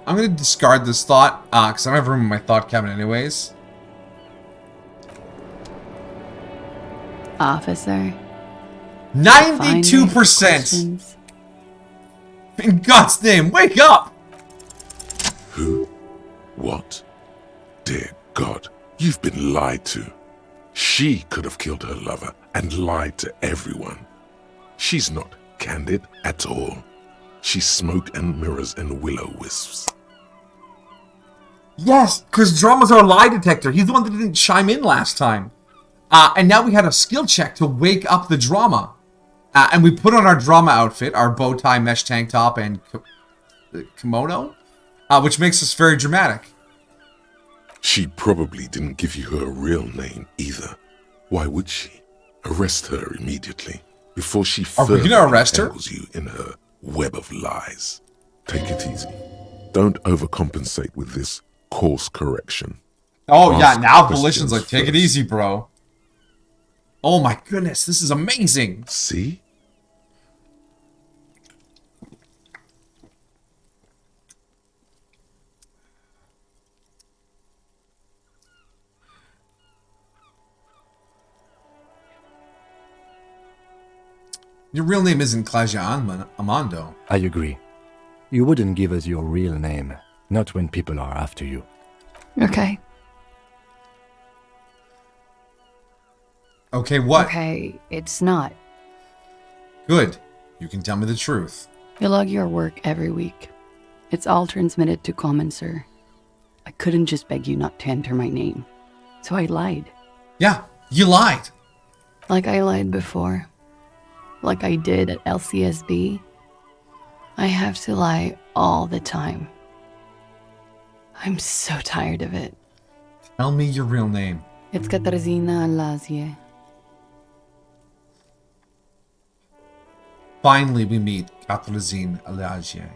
I'm gonna discard this thought, because I don't have room in my thought cabinet anyways. Officer. 92%! In God's name, wake up! Who? What? Dear God, you've been lied to. She could have killed her lover and lied to everyone. She's not candid at all. She's smoke and mirrors and will-o-wisps. Yes, because Drama's our lie detector. He's the one that didn't chime in last time. And now we had a skill check to wake up the Drama. And we put on our Drama outfit, our bow tie, mesh tank top, and kimono, which makes us very dramatic. She probably didn't give you her real name either. Why would she? Arrest her immediately before she further entangles you in her web of lies. Take it easy. Don't overcompensate with this course correction. Oh yeah, Ask now Volition's like, take it first. easy, bro. Oh my goodness, this is amazing. See? Your real name isn't Claudia Amando. I agree. You wouldn't give us your real name, not when people are after you. Okay. Okay, what? Okay, it's not. Good. You can tell me the truth. You log your work every week. It's all transmitted to Common, sir. I couldn't just beg you not to enter my name. So I lied. Yeah, you lied. Like I lied before. Like I did at LCSB. I have to lie all the time. I'm so tired of it. Tell me your real name. It's Katarzyna Lazie. Finally, we meet Katarzyna Alagie.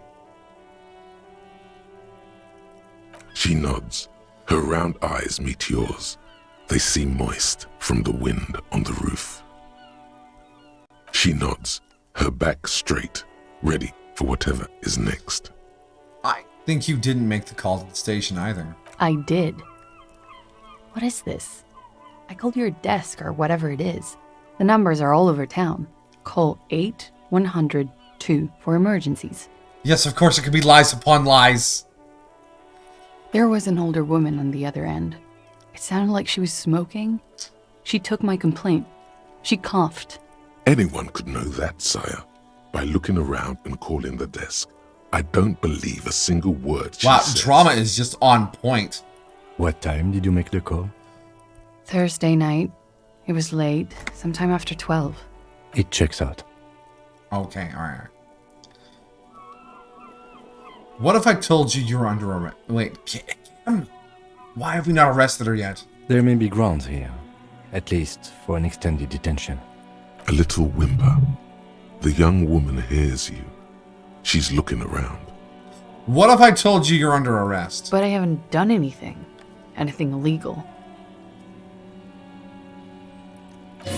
She nods. Her round eyes meet yours. They seem moist from the wind on the roof. She nods, her back straight, ready for whatever is next. I think you didn't make the call to the station either. I did. What is this? I called your desk or whatever it is. The numbers are all over town. Call 8-100-2 for emergencies. Yes, of course, it could be lies upon lies. There was an older woman on the other end. It sounded like she was smoking. She took my complaint. She coughed. Anyone could know that, sire, by looking around and calling the desk. I don't believe a single word she Wow, says. Drama is just on point. What time did you make the call? Thursday night. It was late, sometime after 12. It checks out. Okay, alright. What if I told you you were under arrest? Wait, Kim? Why have we not arrested her yet? There may be grounds here, at least for an extended detention. A little whimper. The young woman hears you. She's looking around. What if I told you you're under arrest? But I haven't done anything. Anything illegal.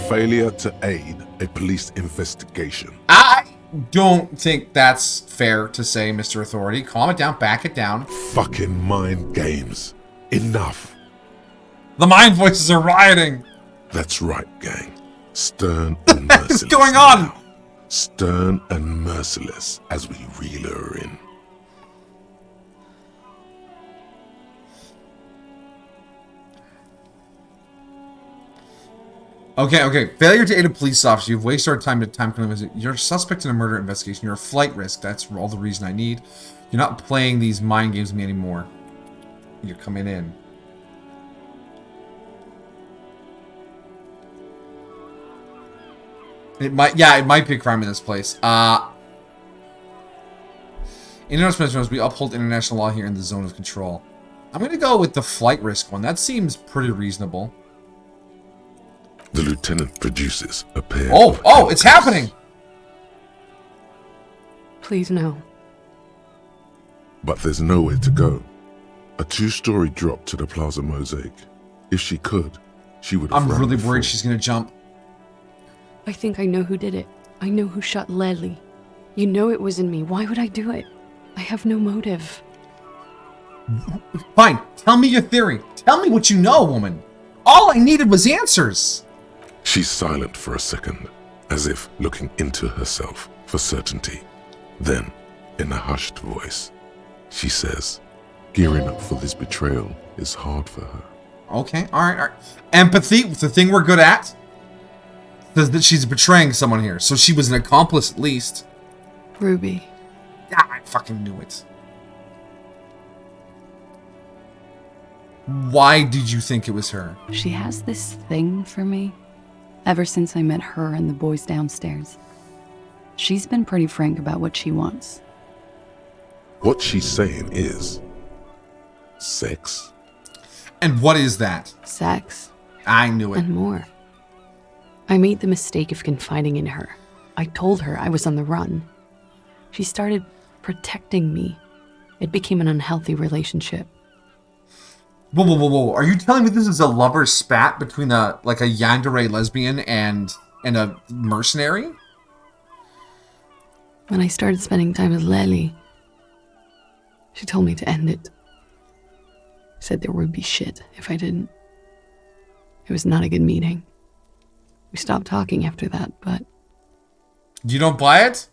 Failure to aid a police investigation. I don't think that's fair to say, Mr. Authority. Calm it down, back it down. Fucking mind games. Enough. The mind voices are rioting. That's right, gang. Stern and merciless. What's going on? now. Stern and merciless as we reel her in. Okay. Failure to aid a police officer. You've wasted our time to time criminal. You're a suspect in a murder investigation. You're a flight risk. That's all the reason I need. You're not playing these mind games with me anymore. You're coming in. It might be a crime in this place. International, we uphold international law here in the zone of control. I'm gonna go with the flight risk one. That seems pretty reasonable. The lieutenant produces a pair. Oh, it's happening! Please, no. But there's nowhere to go. A 2-story drop to the Plaza Mosaic. If she could, she would have I'm run really before. worried she's gonna jump. I think I know who did it. I know who shot Leslie. You know it wasn't me. Why would I do it? I have no motive. Fine, tell me your theory. Tell me what you know, woman. All I needed was answers. She's silent for a second, as if looking into herself for certainty. Then, in a hushed voice, she says, gearing up for this betrayal is hard for her. Okay, alright. Empathy, the thing we're good at, says that she's betraying someone here. So she was an accomplice at least. Ruby. I fucking knew it. Why did you think it was her? She has this thing for me. Ever since I met her and the boys downstairs. She's been pretty frank about what she wants. What she's saying is sex. And what is that? Sex. I knew it. And more. I made the mistake of confiding in her. I told her I was on the run. She started protecting me. It became an unhealthy relationship. Whoa. Are you telling me this is a lover's spat between a yandere lesbian and a mercenary? When I started spending time with Lely, she told me to end it. Said there would be shit if I didn't. It was not a good meeting. We stopped talking after that, but... You don't buy it?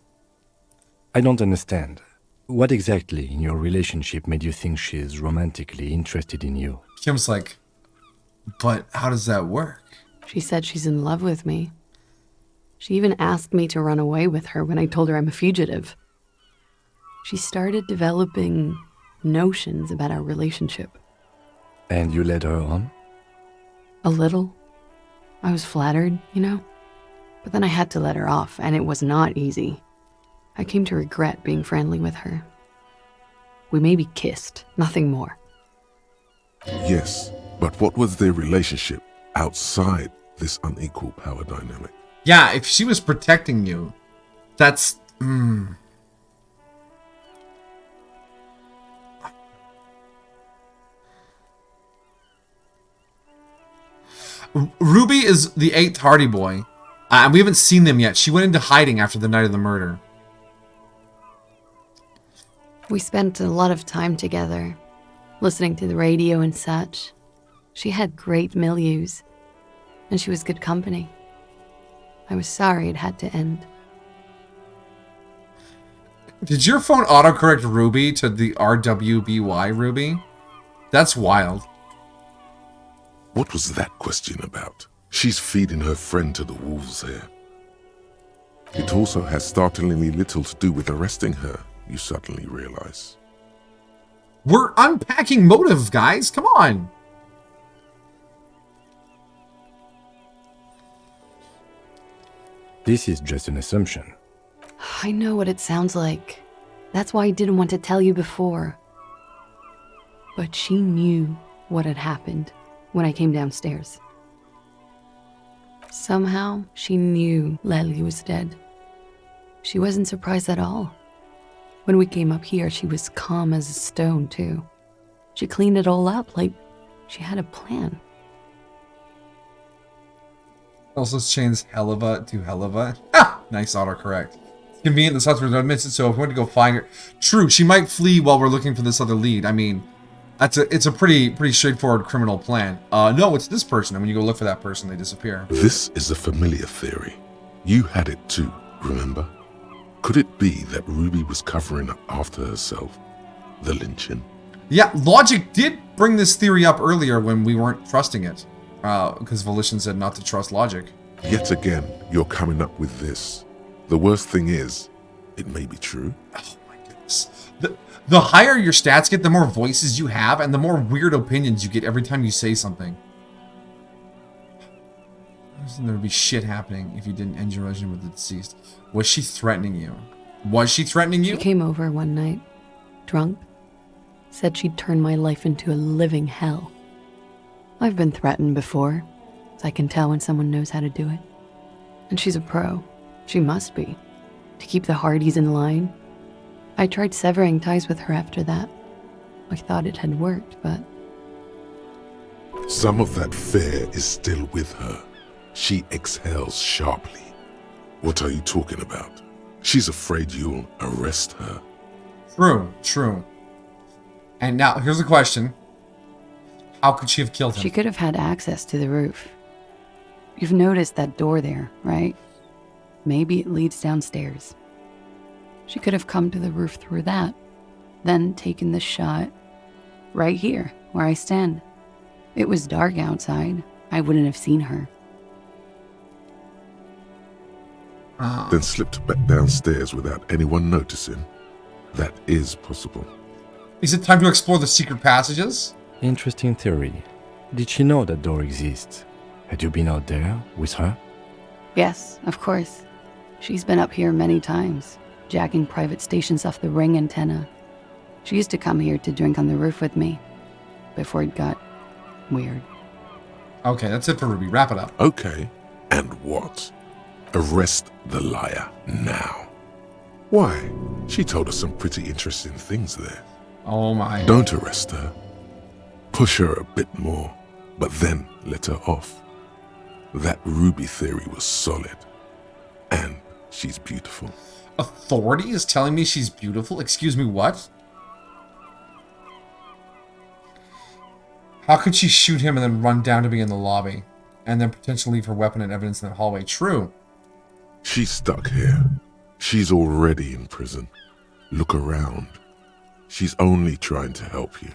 I don't understand. What exactly in your relationship made you think she is romantically interested in you? Kim's like, but how does that work? She said she's in love with me. She even asked me to run away with her when I told her I'm a fugitive. She started developing notions about our relationship. And you led her on? A little. I was flattered, you know? But then I had to let her off, and it was not easy. I came to regret being friendly with her. We maybe kissed, nothing more. Yes, but what was their relationship outside this unequal power dynamic? Yeah, if she was protecting you, that's... Ruby is the 8th Hardy Boy, and we haven't seen them yet. She went into hiding after the night of the murder. We spent a lot of time together, listening to the radio and such. She had great milieus, and she was good company. I was sorry it had to end. Did your phone autocorrect Ruby to the RWBY Ruby? That's wild. What was that question about? She's feeding her friend to the wolves here. It also has startlingly little to do with arresting her, you suddenly realize. We're unpacking motive, guys. Come on. This is just an assumption. I know what it sounds like. That's why I didn't want to tell you before. But she knew what had happened when I came downstairs. Somehow, she knew Lely was dead. She wasn't surprised at all. When we came up here, she was calm as a stone, too. She cleaned it all up like she had a plan. Also change Heleva to Heleva. Ah! Nice autocorrect. It's convenient the suspect admits it, so if we want to go find her... True, she might flee while we're looking for this other lead. I mean, it's a pretty straightforward criminal plan. No, it's this person, and when you go look for that person, they disappear. This is a familiar theory. You had it too, remember? Could it be that Ruby was covering up after herself? The lynching? Yeah, Logic did bring this theory up earlier when we weren't trusting it. Because Volition said not to trust logic. Yet again, you're coming up with this. The worst thing is, it may be true. Oh my goodness. The higher your stats get, the more voices you have, and the more weird opinions you get every time you say something. There would be shit happening if you didn't end your relationship with the deceased. Was she threatening you? Was she threatening you? She came over one night, drunk, said she'd turn my life into a living hell. I've been threatened before, so I can tell when someone knows how to do it. And she's a pro. She must be. To keep the Hardys in line. I tried severing ties with her after that. I thought it had worked, but... Some of that fear is still with her. She exhales sharply. What are you talking about? She's afraid you'll arrest her. True. And now, here's the question. How could she have killed him? She could have had access to the roof. You've noticed that door there, right? Maybe it leads downstairs. She could have come to the roof through that, then taken the shot right here, where I stand. It was dark outside. I wouldn't have seen her. Then slipped back downstairs without anyone noticing. That is possible. Is it time to explore the secret passages? Interesting theory. Did she know that door exists? Had you been out there with her? Yes, of course. She's been up here many times, jacking private stations off the ring antenna. She used to come here to drink on the roof with me, before it got weird. Okay, that's it for Ruby. Wrap it up. Okay, and what? Arrest the liar now. Why? She told us some pretty interesting things there. Oh my. Don't arrest her. Push her a bit more, but then let her off. That Ruby theory was solid. And she's beautiful. Authority is telling me she's beautiful? Excuse me, what? How could she shoot him and then run down to be in the lobby? And then potentially leave her weapon and evidence in that hallway? True. She's stuck here. She's already in prison. Look around. She's only trying to help you.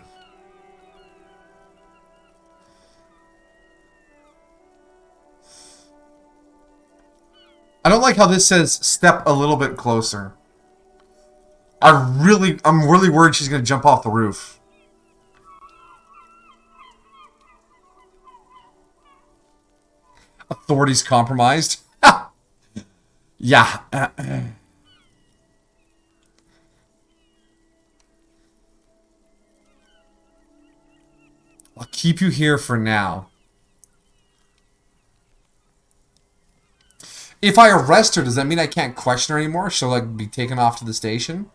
I don't like how this says step a little bit closer. I'm really worried she's gonna jump off the roof. Authorities compromised. Yeah. I'll keep you here for now. If I arrest her, does that mean I can't question her anymore? She'll like be taken off to the station?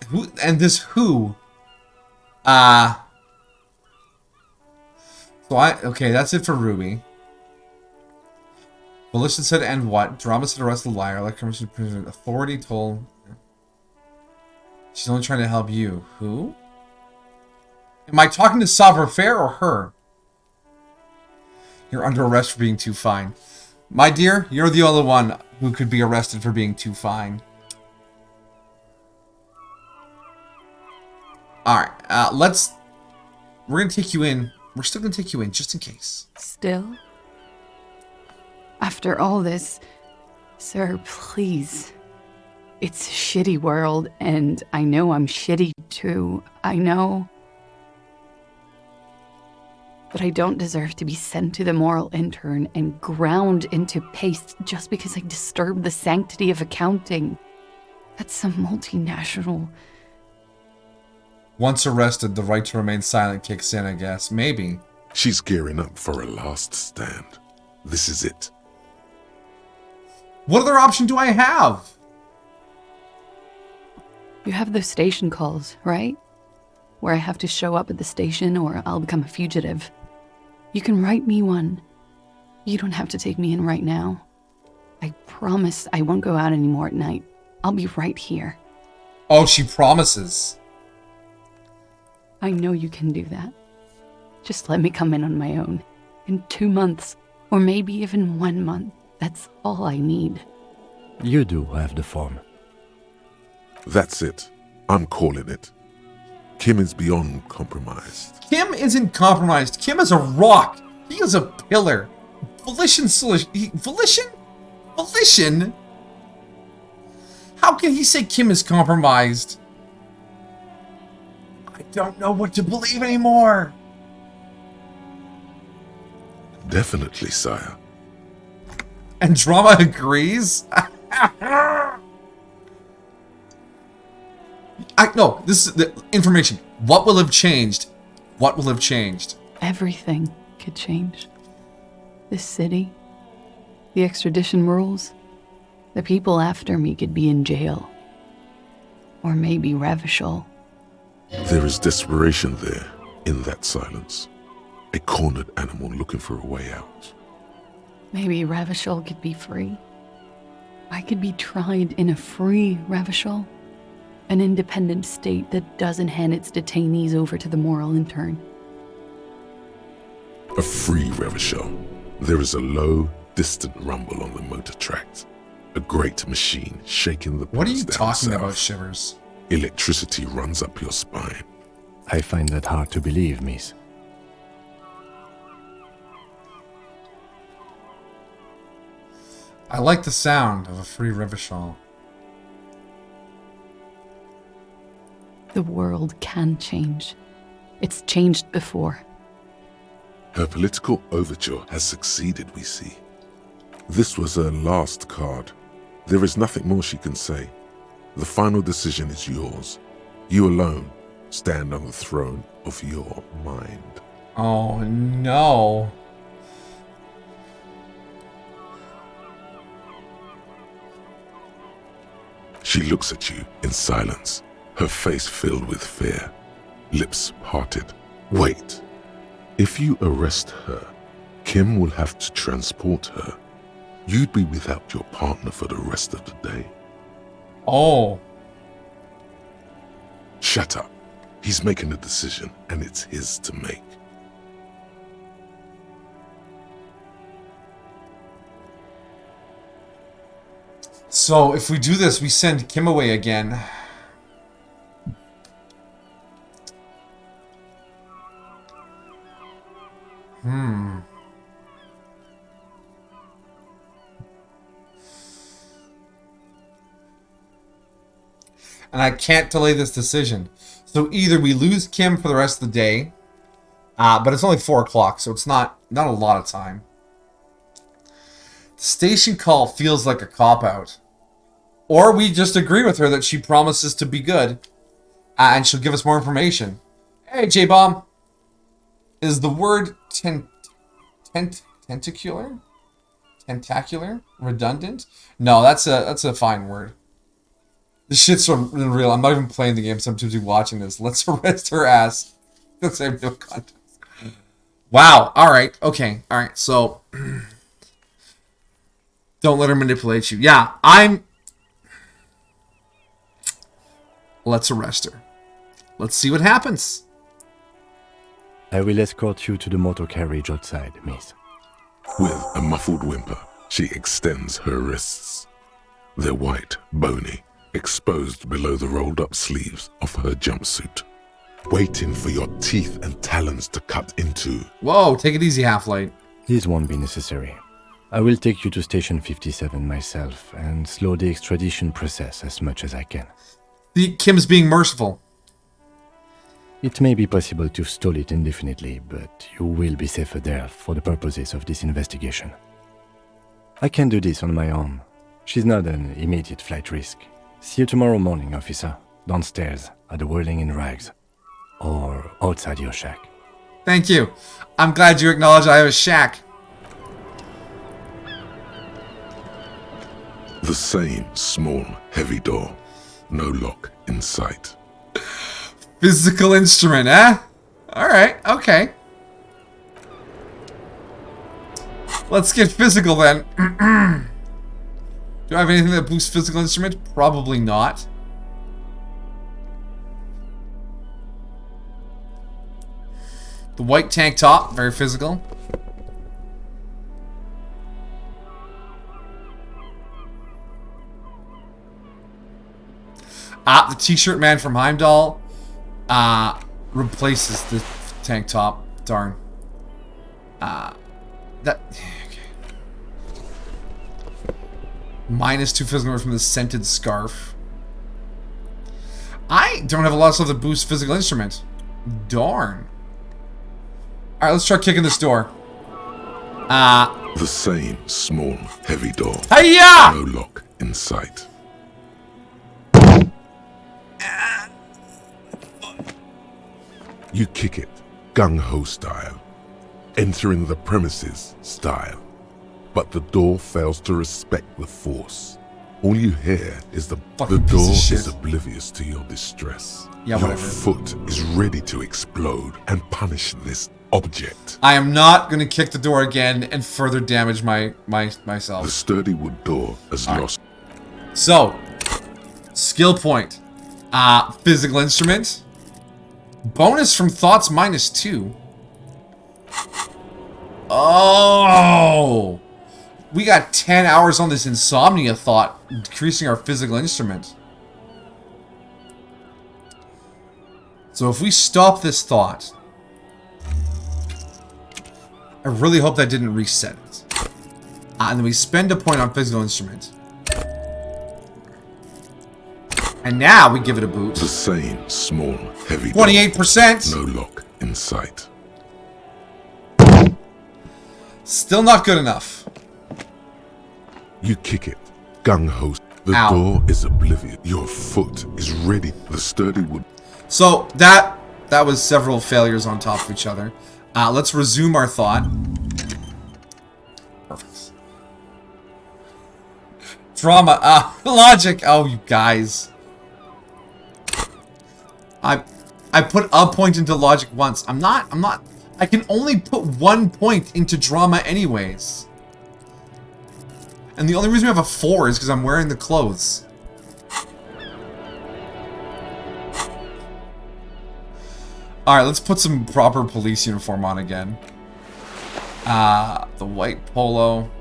Who and this who? Okay, that's it for Ruby. Volition said and what? Drama said arrest the liar. Like commission prisoner. Authority told. She's only trying to help you. Who? Am I talking to Sauveur Faire or her? You're under arrest for being too fine. My dear, you're the only one who could be arrested for being too fine. Alright, we're gonna take you in. We're still gonna take you in, just in case. Still? After all this, sir, please. It's a shitty world, and I know I'm shitty too. I know. But I don't deserve to be sent to the moral intern and ground into paste just because I disturbed the sanctity of accounting. That's some multinational... Once arrested, the right to remain silent kicks in, I guess. Maybe. She's gearing up for a last stand. This is it. What other option do I have? You have those station calls, right? Where I have to show up at the station or I'll become a fugitive. You can write me one. You don't have to take me in right now. I promise I won't go out anymore at night. I'll be right here. Oh, she promises. I know you can do that. Just let me come in on my own. In 2 months, or maybe even 1 month. That's all I need. You do have the form. That's it. I'm calling it. Kim is beyond compromised. Kim isn't compromised. Kim is a rock. He is a pillar. Volition? Volition? How can he say Kim is compromised? I don't know what to believe anymore. Definitely, sire. Andromeda agrees? No, this is the information. What will have changed? What will have changed? Everything could change. This city, the extradition rules, the people after me could be in jail. Or maybe Revachol. There is desperation there, in that silence. A cornered animal looking for a way out. Maybe Revachol could be free. I could be tried in a free Revachol. An independent state that doesn't hand its detainees over to the moral intern. A free Revachol. There is a low, distant rumble on the motor tracks. A great machine shaking the What are you pillars down talking south. about, Shivers? Electricity runs up your spine. I find that hard to believe, miss. I like the sound of a free Revachol. The world can change. It's changed before. Her political overture has succeeded, we see. This was her last card. There is nothing more she can say. The final decision is yours. You alone stand on the throne of your mind. Oh no. She looks at you in silence, her face filled with fear, lips parted. Wait. If you arrest her, Kim will have to transport her. You'd be without your partner for the rest of the day. Oh. Shut up. He's making a decision, and it's his to make. So if we do this, we send Kim away again. And I can't delay this decision. So either we lose Kim for the rest of the day, but it's only 4 o'clock, so it's not a lot of time. The station call feels like a cop-out. Or we just agree with her that she promises to be good, and she'll give us more information. Hey, J-Bomb. Is the word tentacular? Tentacular? Redundant? No, that's a fine word. This shit's real. I'm not even playing the game, so I'm too busy watching this. Let's arrest her ass. That's a real context. Wow. Alright. Okay. Alright. So, don't let her manipulate you. Yeah, let's arrest her. Let's see what happens. I will escort you to the motor carriage outside, miss. With a muffled whimper, she extends her wrists. They're white, bony, exposed below the rolled-up sleeves of her jumpsuit, waiting for your teeth and talons to cut into. Whoa, take it easy, Half-Light. This won't be necessary. I will take you to Station 57 myself and slow the extradition process as much as I can. Kim's being merciful. It may be possible to stall it indefinitely, but you will be safer there for the purposes of this investigation. I can do this on my own. She's not an immediate flight risk. See you tomorrow morning, officer. Downstairs at the Whirling in Rags. Or outside your shack. Thank you. I'm glad you acknowledge I have a shack. The same small, heavy door. No lock in sight. Physical instrument, eh? Alright, okay. Let's get physical then. Do I have anything that boosts physical instrument? Probably not. The white tank top, very physical. The t-shirt man from Heimdall replaces the tank top. Darn. Okay. -2 physical from the scented scarf. I don't have a lot of stuff that boosts physical instrument. Darn. Alright, let's try kicking this door. The same small, heavy door. Hiya! No lock in sight. You kick it, gung-ho style, entering the premises style. But the door fails to respect the force. All you hear is the Fucking door piece of is shit. oblivious to your distress. Yeah, your whatever. foot is ready to explode and punish this object. I am not going to kick the door again and further damage The myself. sturdy wood door has lost. So, skill point. Physical instrument. Bonus from thoughts -2. Oh! We got 10 hours on this insomnia thought, decreasing our physical instrument. So if we stop this thought, I really hope that didn't reset it. And then we spend a point on physical instrument. And now we give it a boot. The same small, heavy door. 28%! No lock in sight. Still not good enough. You kick it, gung-ho. The Ow. door is oblivious. Your foot is ready. The sturdy wood. So that was several failures on top of each other. Let's resume our thought. Perfect. Drama. Logic. Oh, you guys. I put a point into logic once. I'm not. I can only put 1 point into drama anyways. And the only reason we have a 4 is because I'm wearing the clothes. Alright, let's put some proper police uniform on again. The white polo.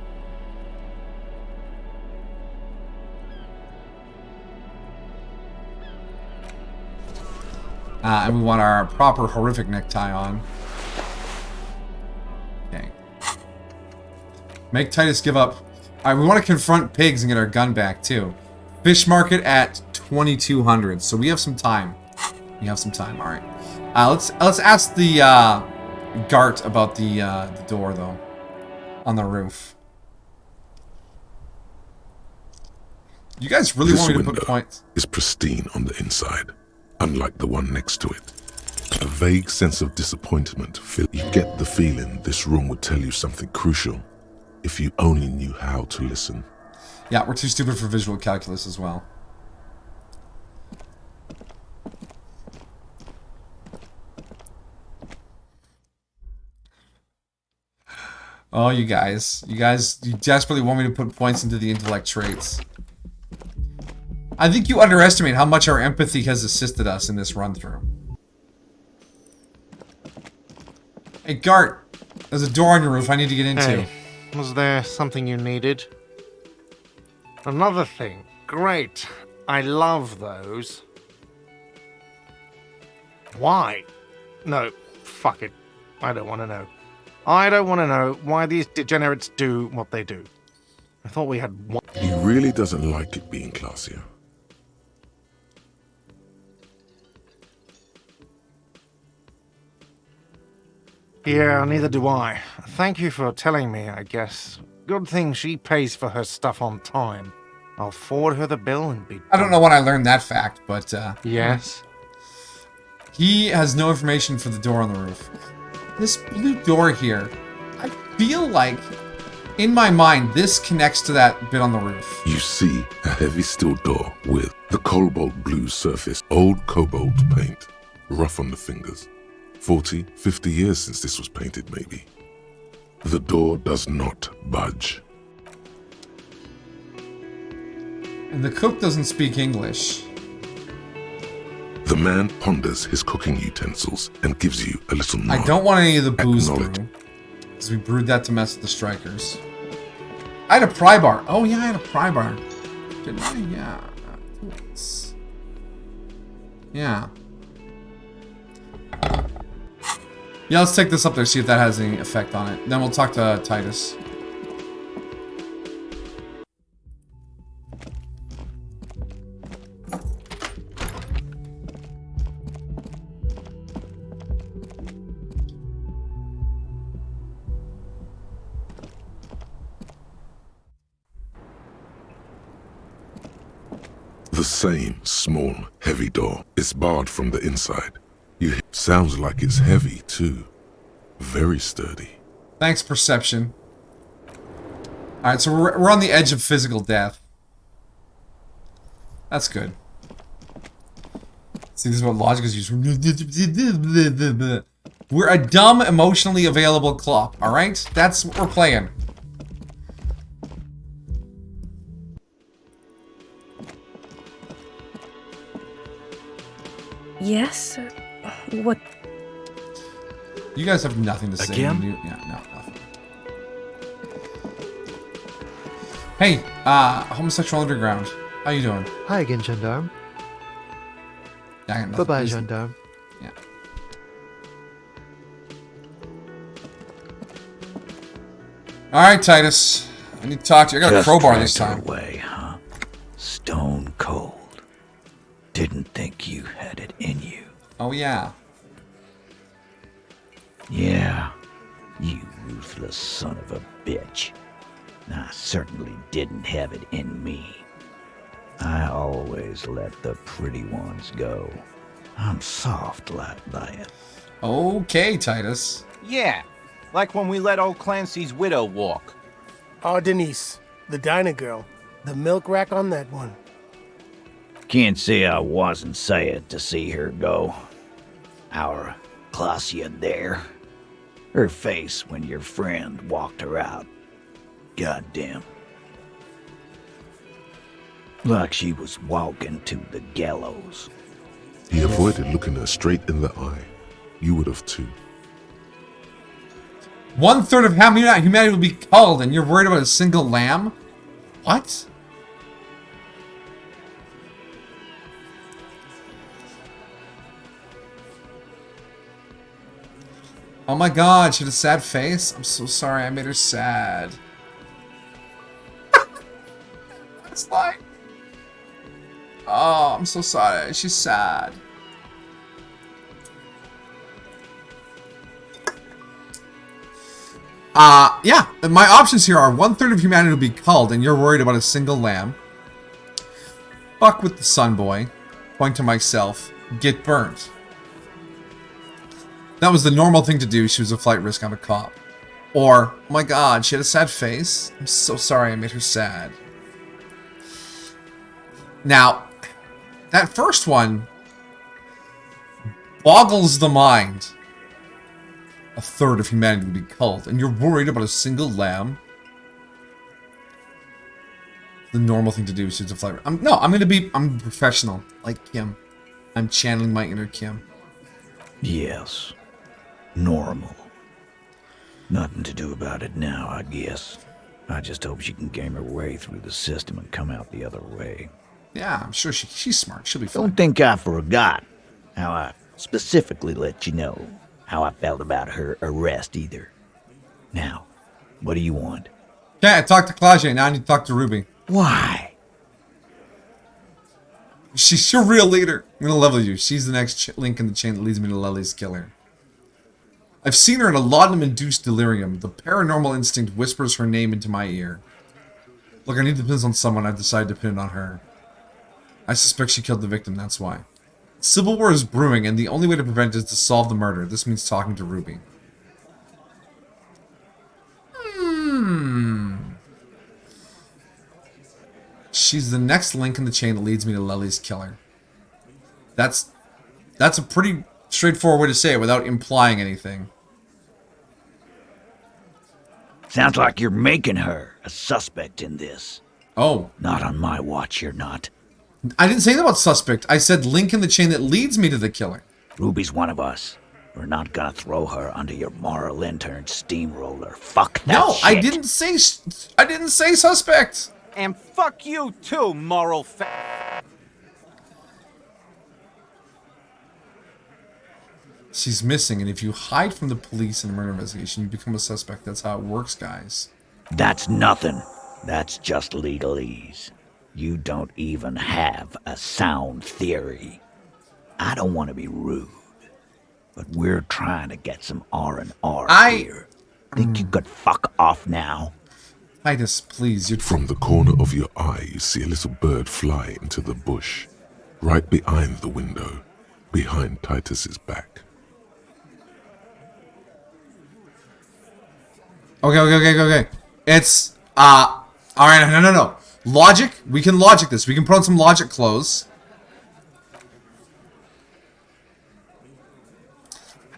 And we want our proper horrific necktie on. Okay. Make Titus give up. Alright, we want to confront pigs and get our gun back, too. Fish market at 2200, so we have some time. We have some time, alright. Let's ask the Gart about the door, though. On the roof. You guys really want me to put window points? is pristine on the inside, unlike the one next to it. A vague sense of disappointment. You get the feeling this room would tell you something crucial if you only knew how to listen. Yeah, we're too stupid for visual calculus as well. Oh, you guys, you desperately want me to put points into the intellect traits. I think you underestimate how much our empathy has assisted us in this run-through. Hey, Gart, there's a door on your roof I need to get into. Hey, was there something you needed? Another thing. Great. I love those. Why? No, fuck it. I don't want to know. I don't want to know why these degenerates do what they do. I thought we had one. He really doesn't like it being classier. Yeah, neither do I. Thank you for telling me, I guess. Good thing she pays for her stuff on time. I'll forward her the bill and be done. I don't know when I learned that fact, but Yes? he has no information for the door on the roof. This blue door here, I feel like, in my mind, this connects to that bit on the roof. You see a heavy steel door with the cobalt blue surface, old cobalt paint, rough on the fingers. 40, 50 years since this was painted, maybe. The door does not budge. And the cook doesn't speak English. The man ponders his cooking utensils and gives you a little nod. I don't want any of the booze Acknowledge. brew, because we brewed that to mess with the strikers. I had a pry bar. Oh yeah, I had a pry bar. Didn't I? Yeah. Tools. Yeah. Yeah, let's take this up there, see if that has any effect on it. Then we'll talk to Titus. The same small, heavy door. It's barred from the inside. Sounds like it's heavy, too. Very sturdy. Thanks, perception. Alright, so we're on the edge of physical death. That's good. See, this is what logic is used. We're a dumb, emotionally available clop, alright? That's what we're playing. Yes? What? You guys have nothing to say. Again? Yeah, no, nothing. Hey, homosexual underground. How you doing? Hi again, gendarme. Yeah, I got nothing. Bye-bye, gendarme. Yeah. Alright, Titus. I need to talk to you. I got a crowbar this time. Away, huh? Stone cold. Didn't think you had it in you. Oh, yeah. Yeah, you ruthless son of a bitch. I certainly didn't have it in me. I always let the pretty ones go. I'm soft like that. Okay, Titus. Yeah, like when we let old Clancy's widow walk. Oh, Denise, the diner girl. The milk rack on that one. Can't say I wasn't sad to see her go. Our Clausia there. Her face when your friend walked her out. Goddamn. Like she was walking to the gallows. He avoided looking her straight in the eye. You would have too. 1/3 of humanity will be culled, and you're worried about a single lamb? What? Oh my god, she had a sad face? I'm so sorry, I made her sad. It's like... Oh, I'm so sorry, she's sad. Yeah, my options here are 1/3 of humanity will be culled, and you're worried about a single lamb. Fuck with the sun boy. Point to myself. Get burnt. That was the normal thing to do. She was a flight risk. I'm a cop. Or, oh my god, she had a sad face. I'm so sorry I made her sad. Now, that first one boggles the mind. 1/3 of humanity will be culled, and you're worried about a single lamb. The normal thing to do is to fly. I'm a professional, like Kim. I'm channeling my inner Kim. Yes. Normal. Nothing to do about it now, I guess. I just hope she can game her way through the system and come out the other way. Yeah, I'm sure she's smart. She'll be fine. Don't think I forgot how I specifically let you know how I felt about her arrest either. Now, what do you want? Okay, I talked to Claudia. Now I need to talk to Ruby. Why? She's your real leader. I'm gonna level you. She's the next link in the chain that leads me to Lely's killer. I've seen her in a laudanum-induced delirium. The paranormal instinct whispers her name into my ear. Look, I need to pin this on someone. I've decided to pin it on her. I suspect she killed the victim, that's why. Civil war is brewing, and the only way to prevent it is to solve the murder. This means talking to Ruby. She's the next link in the chain that leads me to Lely's killer. That's a pretty straightforward way to say it without implying anything. Sounds like you're making her a suspect in this. Oh. Not on my watch, you're not. I didn't say that about suspect. I said link in the chain that leads me to the killer. Ruby's one of us. We're not gonna throw her under your moral intern steamroller. Fuck that No, shit. I didn't say suspect. And fuck you too, moral She's missing, and if you hide from the police in a murder investigation, you become a suspect. That's how it works, guys. That's nothing. That's just legalese. You don't even have a sound theory. I don't want to be rude, but we're trying to get some R&R here. Think you could fuck off now? Titus, please. From the corner of your eye, you see a little bird fly into the bush, right behind the window, behind Titus's back. Okay. It's, alright, no. Logic, we can logic this. We can put on some logic clothes.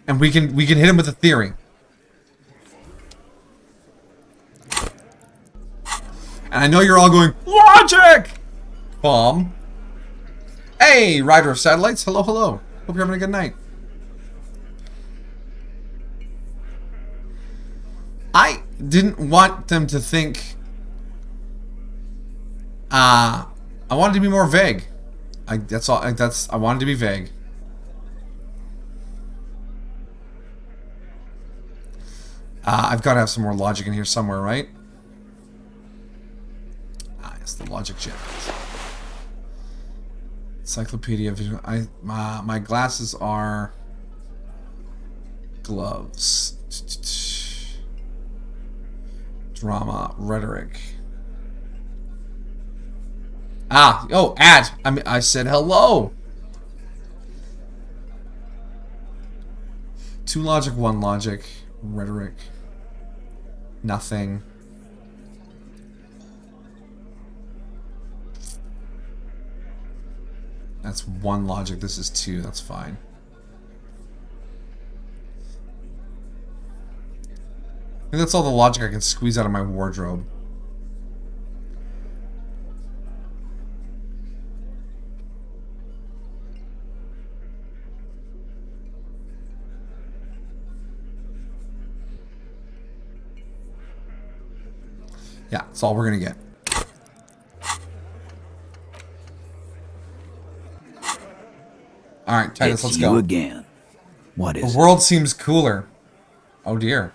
And we can hit him with a theory. And I know you're all going, logic! Bomb. Hey, Rider of Satellites. Hello. Hope you're having a good night. I didn't want them to think... I wanted to be more vague. That's all. I wanted to be vague. I've got to have some more logic in here somewhere, right? Yes, the logic gem. Encyclopedia vision. My glasses are gloves. Drama, rhetoric. Ad. I said hello. 2 logic, 1 logic, rhetoric. Nothing. That's 1 logic. This is 2. That's fine. I think that's all the logic I can squeeze out of my wardrobe. Yeah, that's all we're gonna get. Alright, Titus, let's go. You again. What is the world seems cooler. Oh dear.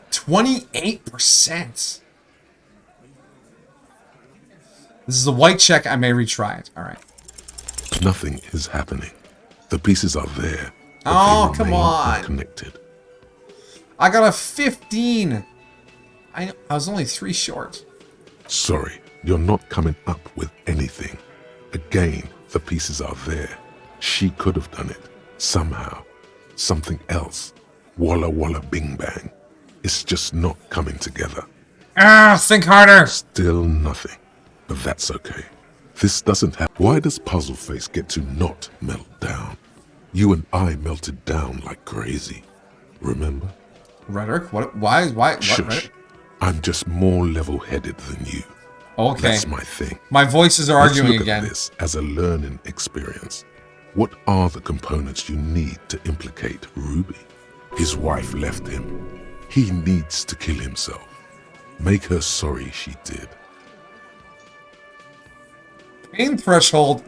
28%. This is a white check. I may retry it. Alright. Nothing is happening. The pieces are there. Oh, come on. Connected. I got a 15. I was only 3 short. Sorry, you're not coming up with anything. Again, the pieces are there. She could have done it. Somehow. Something else. Walla walla bing bang. It's just not coming together. Think harder. Still nothing. But that's okay. This doesn't happen. Why does Puzzle Face get to not melt down? You and I melted down like crazy. Remember? Rhetoric? What? Why? What? Shush. Rhetoric? I'm just more level-headed than you. Okay. That's my thing. My voices are Let's arguing look again. at this as a learning experience. What are the components you need to implicate Ruby? His wife left him. He needs to kill himself. Make her sorry she did. Pain threshold.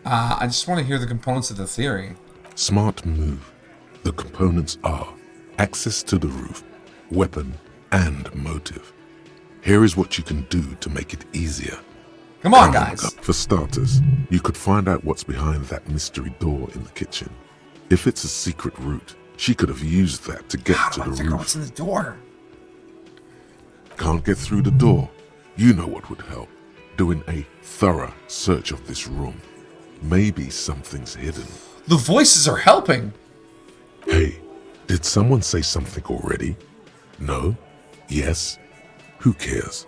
I just want to hear the components of the theory. Smart move. The components are access to the roof, weapon, and motive. Here is what you can do to make it easier. Come on, guys. For starters, you could find out what's behind that mystery door in the kitchen. If it's a secret route, she could have used that to get to the roof. What's in the door? Can't get through the door? You know what would help. Doing a thorough search of this room. Maybe something's hidden. The voices are helping. Hey, did someone say something already? No? Yes? Who cares?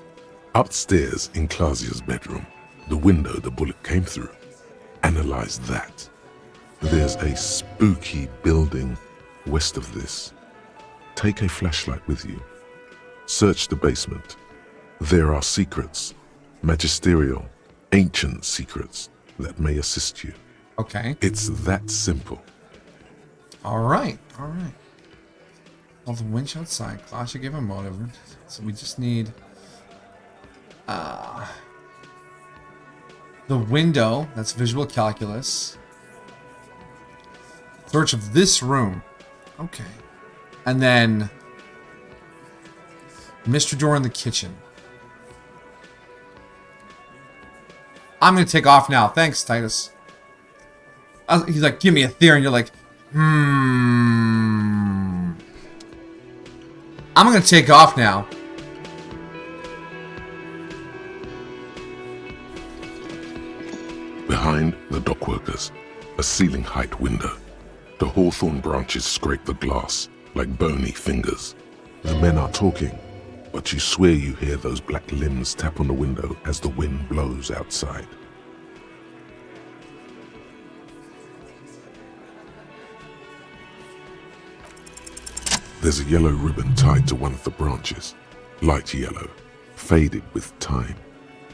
Upstairs in Clausia's bedroom, the window the bullet came through. Analyze that. There's a spooky building west of this. Take a flashlight with you. Search the basement. There are secrets, magisterial, ancient secrets that may assist you. Okay. It's that simple. All right. Well, the winch outside. Claudia gave a motive. So we just need... The window, that's visual calculus. Search of this room. Okay. And then mystery door in the kitchen. I'm going to take off now. Thanks, Titus. He's like, give me a theory. And you're like, I'm going to take off now. Behind the dockworkers, a ceiling-height window. The hawthorn branches scrape the glass like bony fingers. The men are talking, but you swear you hear those black limbs tap on the window as the wind blows outside. There's a yellow ribbon tied to one of the branches, light yellow, faded with time.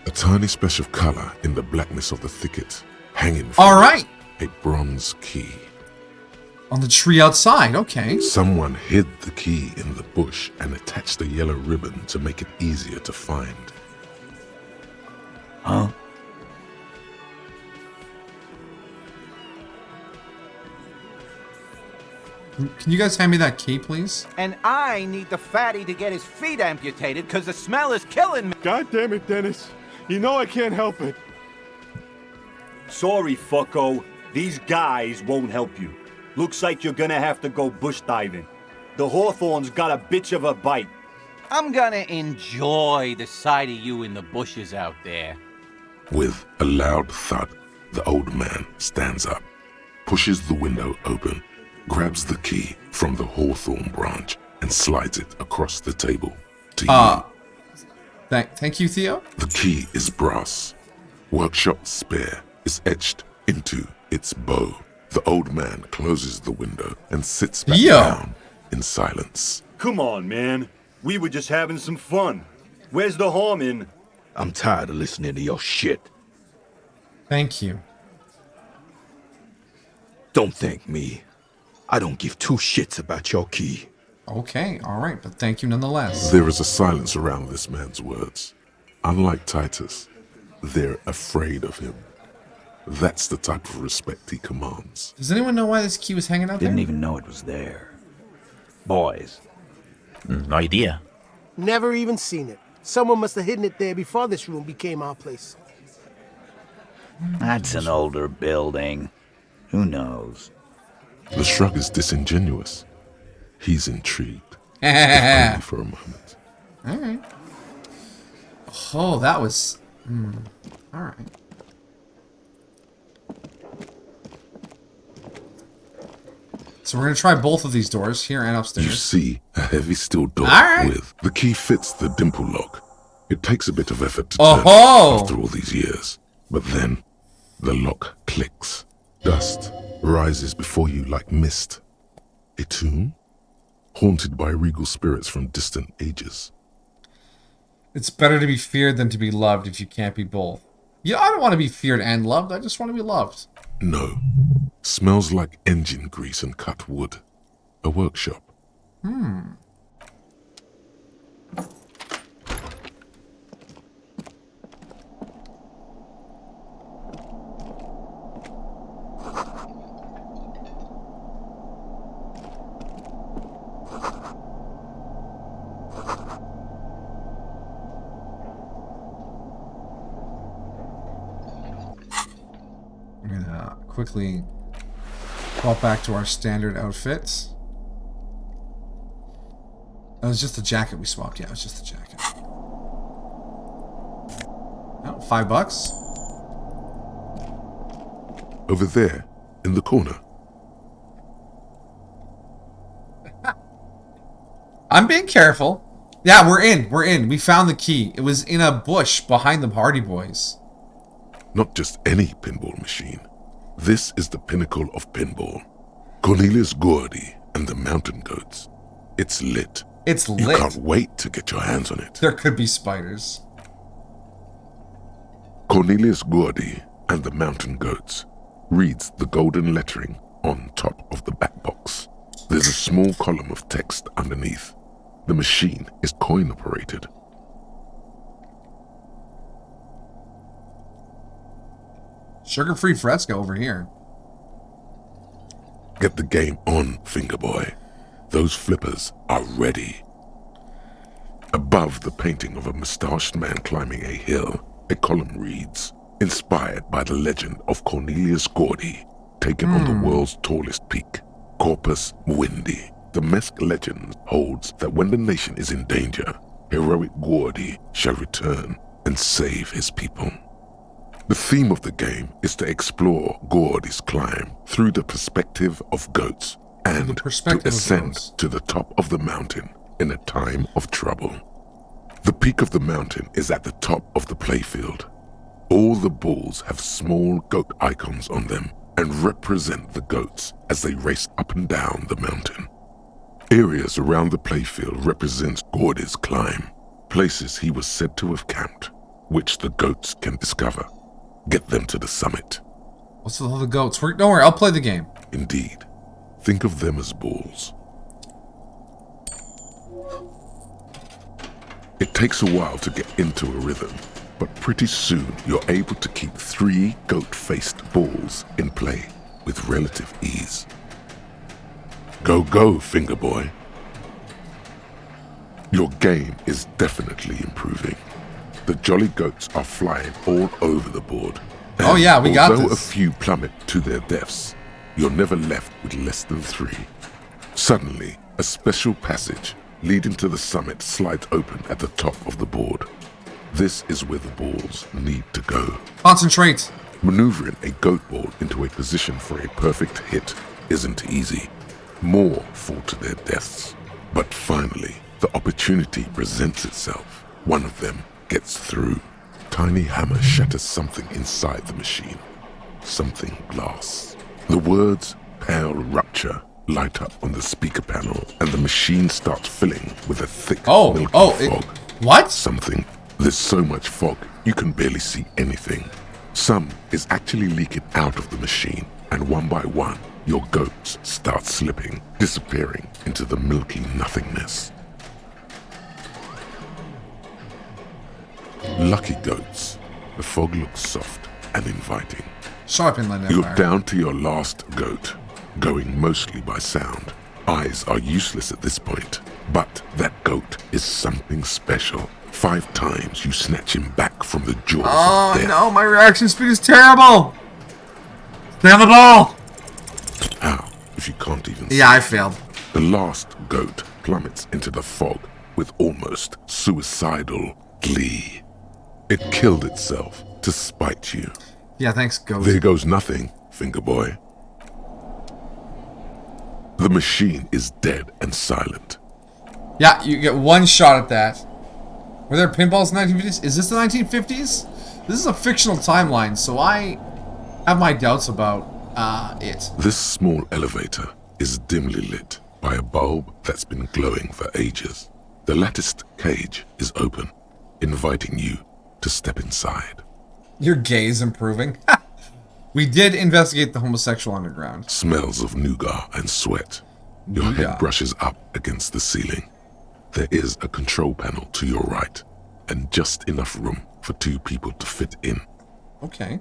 A tiny splash of color in the blackness of the thicket, hanging from All right. a bronze key. On the tree outside, okay. Someone hid the key in the bush and attached a yellow ribbon to make it easier to find. Huh? Can you guys hand me that key, please? And I need the fatty to get his feet amputated because the smell is killing me. God damn it, Dennis. You know I can't help it. Sorry, fucko. These guys won't help you. Looks like you're gonna have to go bush diving. The hawthorn's got a bitch of a bite. I'm gonna enjoy the sight of you in the bushes out there. With a loud thud, the old man stands up, pushes the window open, grabs the key from the hawthorn branch, and slides it across the table to you. Thank you, Theo. The key is brass. Workshop spare is etched into its bow. The old man closes the window and sits back down in silence. Come on, man. We were just having some fun. Where's the harm in? I'm tired of listening to your shit. Thank you. Don't thank me. I don't give two shits about your key. Okay, alright, but thank you nonetheless. There is a silence around this man's words. Unlike Titus, they're afraid of him. That's the type of respect he commands. Does anyone know why this key was hanging out there? Didn't even know it was there. Boys. No idea. Never even seen it. Someone must have hidden it there before this room became our place. That's an older building. Who knows? The shrug is disingenuous. He's intrigued. If only for a moment. Alright. Oh, that was... Alright. So we're going to try both of these doors, here and upstairs. You see a heavy steel door with the key fits the dimple lock. It takes a bit of effort to turn after all these years. But then, the lock clicks. Dust rises before you like mist. A tomb? Haunted by regal spirits from distant ages. It's better to be feared than to be loved if you can't be both. Yeah, I don't want to be feared and loved. I just want to be loved. No. Smells like engine grease and cut wood. A workshop. I'm gonna quickly pop back to our standard outfits. It was just the jacket we swapped. Yeah, it was just the jacket. Oh, $5. Over there, in the corner. I'm being careful. Yeah, we're in. We're in. We found the key. It was in a bush behind the Hardy Boys. Not just any pinball machine. This is the pinnacle of pinball. Cornelius Gordy and the Mountain Goats. It's lit. It's lit. You can't wait to get your hands on it. There could be spiders. Cornelius Gordy and the Mountain Goats reads the golden lettering on top of the back box. There's a small column of text underneath. The machine is coin operated. Sugar-free fresco over here. Get the game on, Fingerboy. Those flippers are ready. Above the painting of a mustached man climbing a hill, a column reads, inspired by the legend of Cornelius Gordy, taken on the world's tallest peak, Corpus Muindi. The Mesk legend holds that when the nation is in danger, heroic Gordy shall return and save his people. The theme of the game is to explore Gordy's climb through the perspective of goats and to ascend to the top of the mountain in a time of trouble. The peak of the mountain is at the top of the playfield. All the balls have small goat icons on them and represent the goats as they race up and down the mountain. Areas around the playfield represents Gordy's climb, places he was said to have camped, which the goats can discover. Get them to the summit. What's with all the goats? Don't worry, I'll play the game. Indeed. Think of them as balls. It takes a while to get into a rhythm, but pretty soon you're able to keep 3 goat-faced balls in play with relative ease. Go, go, Fingerboy. Your game is definitely improving. The jolly goats are flying all over the board. Oh yeah, we got this. Although a few plummet to their deaths, you're never left with less than 3. Suddenly, a special passage leading to the summit slides open at the top of the board. This is where the balls need to go. Concentrate. Maneuvering a goat ball into a position for a perfect hit isn't easy. More fall to their deaths. But finally, the opportunity presents itself. One of them gets through. Tiny hammer shatters something inside the machine. Something glass. The words "Pale Rupture" light up on the speaker panel, and the machine starts filling with a thick, milky fog. What? Something. There's so much fog, you can barely see anything. Some is actually leaking out of the machine, and one by one, your goats start slipping, disappearing into the milky nothingness. Lucky goats. The fog looks soft and inviting. Shut up, Inland You're Empire. down to your last goat, going mostly by sound. Eyes are useless at this point, but that goat is something special. 5 times you snatch him back from the jaws of death. No, my reaction speed is terrible. Stay on the ball. How, if you can't even see? Yeah, I failed. The last goat plummets into the fog with almost suicidal glee. It killed itself to spite you. Yeah, thanks, goat. There goes nothing, Fingerboy. The machine is dead and silent. Yeah, you get 1 shot at that. Were there pinballs in the 1950s? Is this the 1950s? This is a fictional timeline, so I have my doubts about it. This small elevator is dimly lit by a bulb that's been glowing for ages. The latticed cage is open, inviting you to step inside. Your gaze improving. We did investigate the homosexual underground. Smells of nougat and sweat. Your head brushes up against the ceiling. There is a control panel to your right, and just enough room for 2 people to fit in. Okay.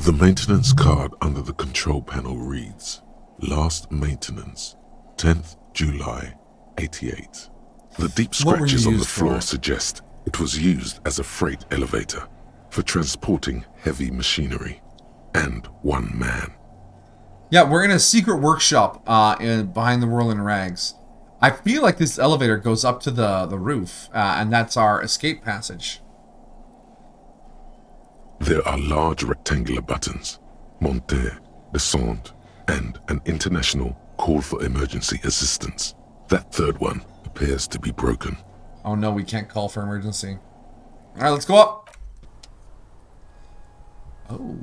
The maintenance card under the control panel reads, Last maintenance, 10th July, 88. The deep scratches on the floor suggest it was used as a freight elevator for transporting heavy machinery and 1 man. Yeah, we're in a secret workshop behind the whirling rags. I feel like this elevator goes up to the roof, and that's our escape passage. There are large rectangular buttons, monter, descente, and an international call for emergency assistance. That 3rd one appears to be broken. Oh no, we can't call for emergency. Alright, let's go up. Oh.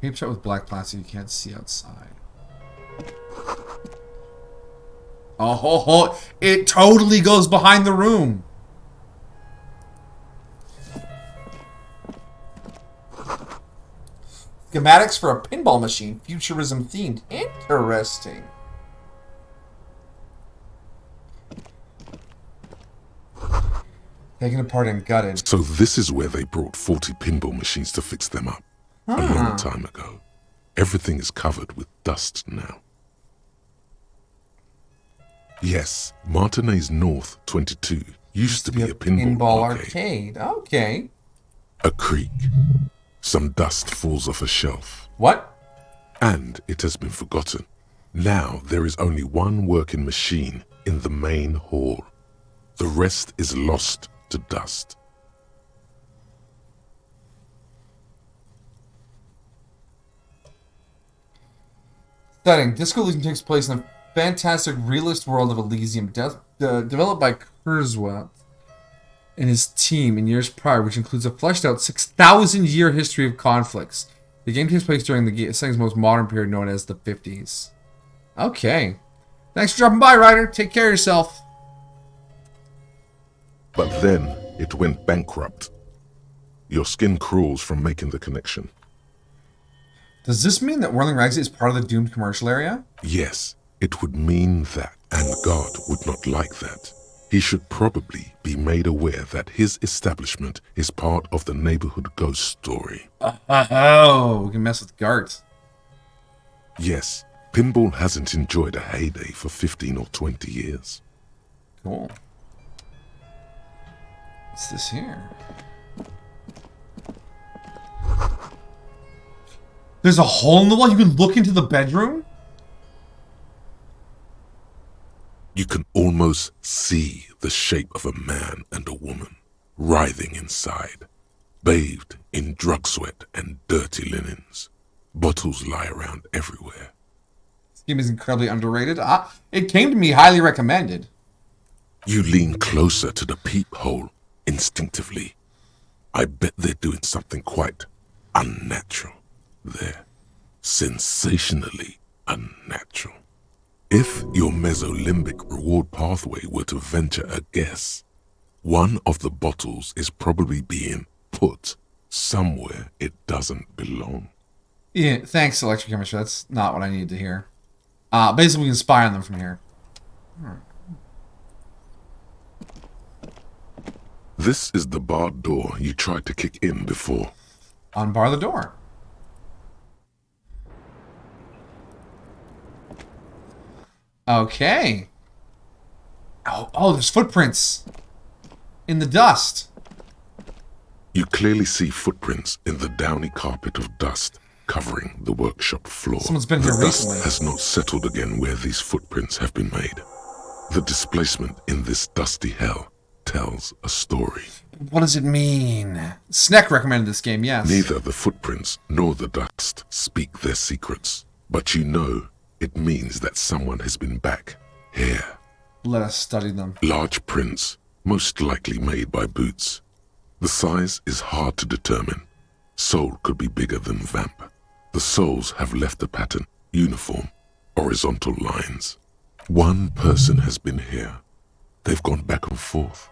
Tape shut with black plastic you can't see outside. Oh, ho, ho. It totally goes behind the room. Schematics for a pinball machine, futurism themed. Interesting. Taken apart and gutted. So this is where they brought 40 pinball machines to fix them up. A long time ago. Everything is covered with dust now. Yes, Martinez North 22 used to be a pinball arcade. Okay. A creek. Some dust falls off a shelf. What? And it has been forgotten. Now there is only one working machine in the main hall. The rest is lost to dust. Setting. Disco Elysium takes place in a fantastic realist world of Elysium, developed by Kurzweil and his team in years prior, which includes a fleshed-out 6,000-year history of conflicts. The game takes place during the setting's most modern period, known as the 50s. Okay. Thanks for dropping by, Ryder. Take care of yourself. But then it went bankrupt. Your skin crawls from making the connection. Does this mean that Whirling Rags is part of the doomed commercial area? Yes, it would mean that, and God would not like that. He should probably be made aware that his establishment is part of the neighborhood ghost story. Oh, we can mess with Gart. Yes, pinball hasn't enjoyed a heyday for 15 or 20 years. Cool. What's this here? There's a hole in the wall? You can look into the bedroom? You can almost see the shape of a man and a woman writhing inside, bathed in drug sweat and dirty linens. Bottles lie around everywhere. This game is incredibly underrated. It came to me highly recommended. You lean closer to the peephole instinctively. I bet they're doing something quite unnatural there. Sensationally unnatural. If your mesolimbic reward pathway were to venture a guess, one of the bottles is probably being put somewhere it doesn't belong. Yeah, thanks, Electrochemistry. That's not what I needed to hear. Basically, we can spy on them from here. This is the barred door you tried to kick in before. Unbar the door. Okay. Oh, there's footprints in the dust. You clearly see footprints in the downy carpet of dust covering the workshop floor. Someone's been here recently. The dust has not settled again where these footprints have been made. The displacement in this dusty hell tells a story. What does it mean? Sneck recommended this game, yes. Neither the footprints nor the dust speak their secrets, but you know it means that someone has been back here. Let us study them. Large prints, most likely made by boots. The size is hard to determine. Sole could be bigger than vamp. The soles have left a pattern, uniform, horizontal lines. One person has been here. They've gone back and forth.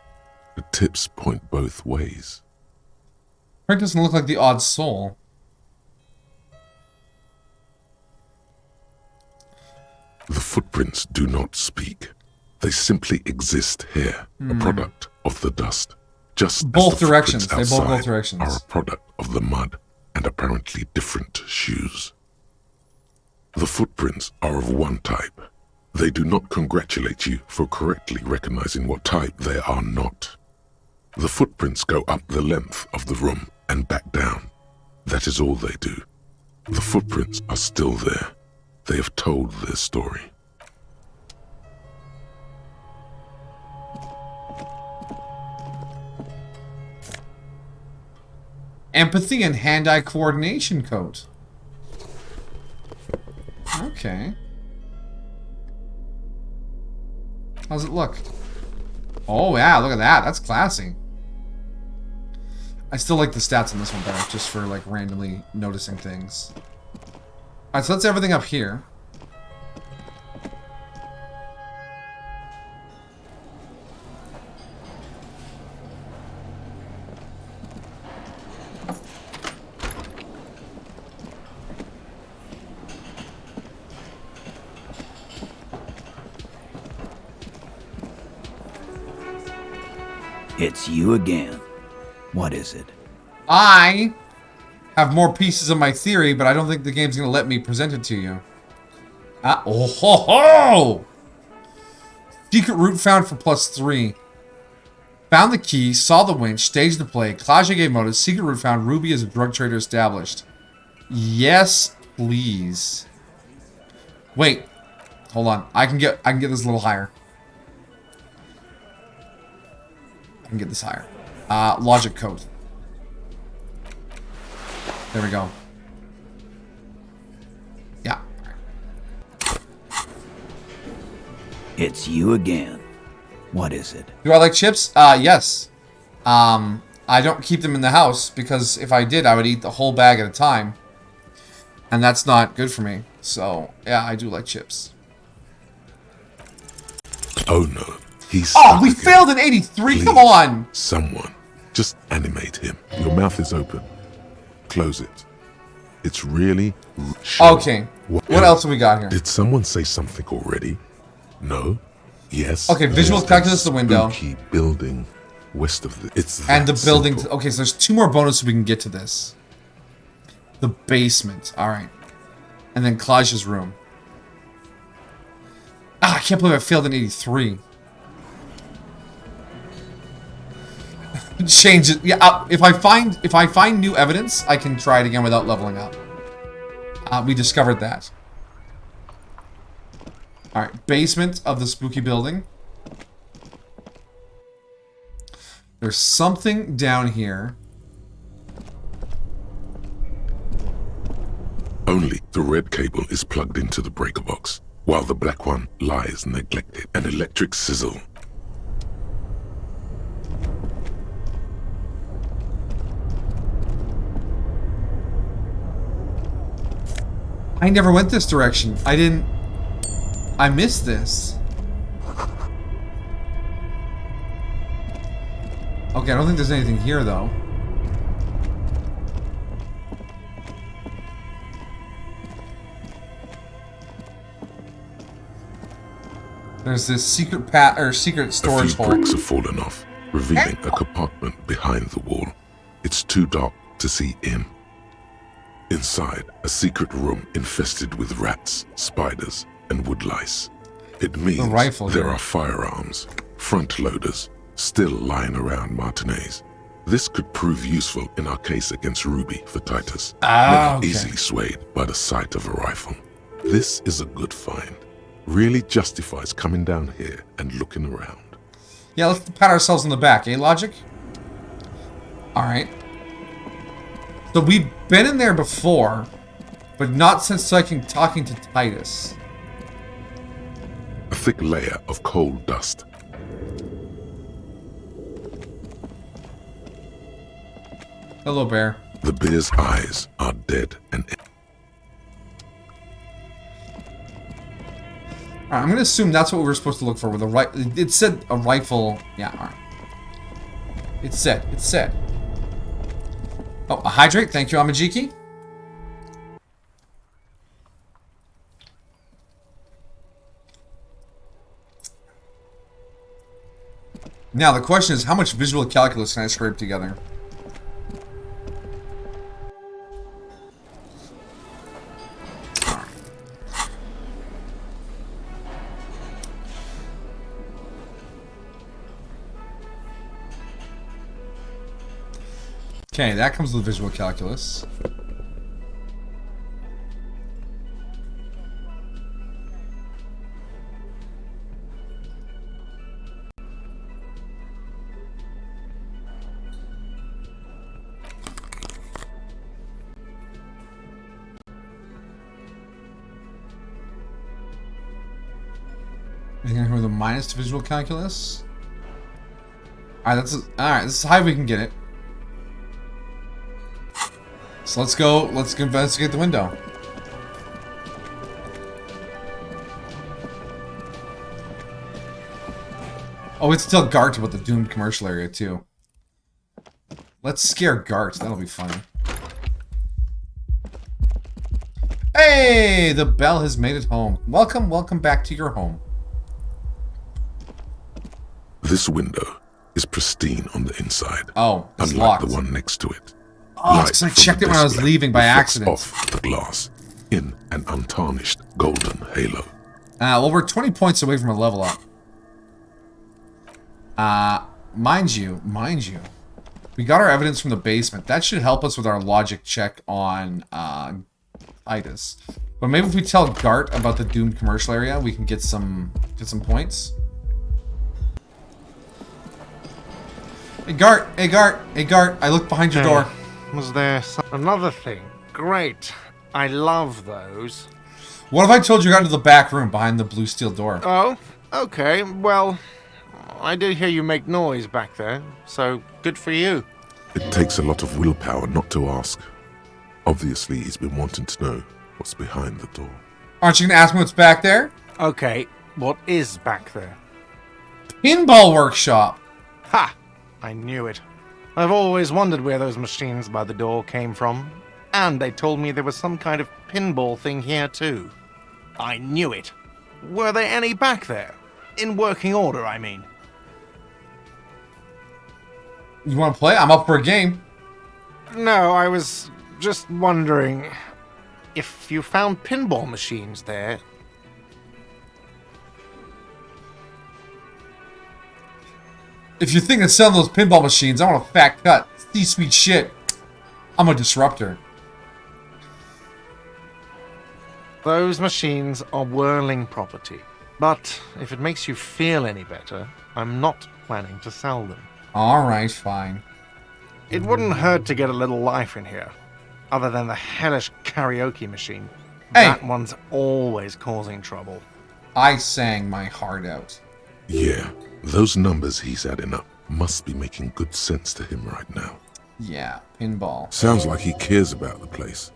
The tips point both ways. Print doesn't look like the odd soul. The footprints do not speak. They simply exist here, a product of the dust. Just both as the directions. They footprints both outside directions. are a product of the mud and apparently different shoes. The footprints are of one type. They do not congratulate you for correctly recognizing what type they are not. The footprints go up the length of the room and back down. That is all they do. The footprints are still there. They have told their story. Empathy and hand-eye coordination code. Okay. How's it look? Oh yeah, look at that. That's classy. I still like the stats on this one better, just for like randomly noticing things. Alright, so that's everything up here. It's you again. What is it? I have more pieces of my theory, but I don't think the game's going to let me present it to you. Oh ho ho! Secret route found for +3. Found the key, saw the winch, staged the play. Klaja gave motives. Secret route found. Ruby as a drug trader established. Yes, please. Wait, hold on. I can get this a little higher. I can get this higher. Logic code. There we go. Yeah. It's you again. What is it? Do I like chips? Yes. I don't keep them in the house because if I did, I would eat the whole bag at a time. And that's not good for me. So, yeah, I do like chips. Oh no, he's Oh, stuck we again. failed in 83. Please, Come on. Someone, just animate him. Your mouth is open. Close it. It's really sure. Okay. What else have we got here? Did someone say something already? No? Yes? Okay, visual There's calculus that the window. spooky building west of the... It's And the that building. simple. Okay, so there's 2 more bonuses we can get to this. The basement. Alright. And then Klaja's room. Ah, I can't believe I failed in 83. Change it. Yeah, if I find new evidence, I can try it again without leveling up. We discovered that. Alright, basement of the spooky building. There's something down here. Only the red cable is plugged into the breaker box, while the black one lies neglected. An electric sizzle. I never went this direction. I missed this. Okay, I don't think there's anything here, though. There's this secret secret storage A few hole. bricks have fallen off, revealing a compartment behind the wall. It's too dark to see in. Inside, a secret room infested with rats, spiders, and woodlice. It means rifle there here. are firearms, front loaders, still lying around Martinez. This could prove useful in our case against Ruby for Titus. Never Okay. easily swayed by the sight of a rifle. This is a good find. Really justifies coming down here and looking around. Yeah, let's pat ourselves on the back, eh, Logic? Alright. So we've been in there before, but not since talking to Titus. A thick layer of coal dust. Hello, bear. The bear's eyes are dead and Alright, I'm gonna assume that's what we were supposed to look for with a it said a rifle. Yeah, alright. It said. Oh, a hydrate. Thank you, Amajiki. Now, the question is, how much visual calculus can I scrape together? Okay, that comes with visual calculus. Anything with a minus to visual calculus? Alright, alright, this is how high we can get it. So let's go investigate the window. Oh, we have to tell Gart about the doomed commercial area too. Let's scare Gart, that'll be funny. Hey, the bell has made it home. Welcome back to your home. this window is pristine on the inside. Oh, it's unlike locked. the one next to it. Oh, it's 'cause I Light from checked the it when I was desk leaving by reflects accident. off the glass in an untarnished golden halo. Well, we're 20 points away from a level up. Mind you, we got our evidence from the basement. That should help us with our logic check on Titus. But maybe if we tell Gart about the doomed commercial area, we can get some points. Hey Gart, I looked behind your door. Was there another thing? Great. I love those. What if I told you got into the back room behind the blue steel door? Oh, okay. Well, I did hear you make noise back there, so good for you. It takes a lot of willpower not to ask. Obviously, he's been wanting to know what's behind the door. Aren't you going to ask me what's back there? Okay, what is back there? Pinball workshop. Ha! I knew it. I've always wondered where those machines by the door came from. And they told me there was some kind of pinball thing here too. I knew it. Were there any back there? In working order, I mean. You want to play? I'm up for a game. No, I was just wondering if you found pinball machines there. If you're thinking of selling those pinball machines, I want a fat cut. C-suite shit. I'm a disruptor. Those machines are whirling property. But if it makes you feel any better, I'm not planning to sell them. Alright, fine. It wouldn't hurt to get a little life in here. Other than the hellish karaoke machine. Hey. That one's always causing trouble. I sang my heart out. Yeah, those numbers he's adding up must be making good sense to him right now. Yeah, pinball. Sounds like he cares about the place.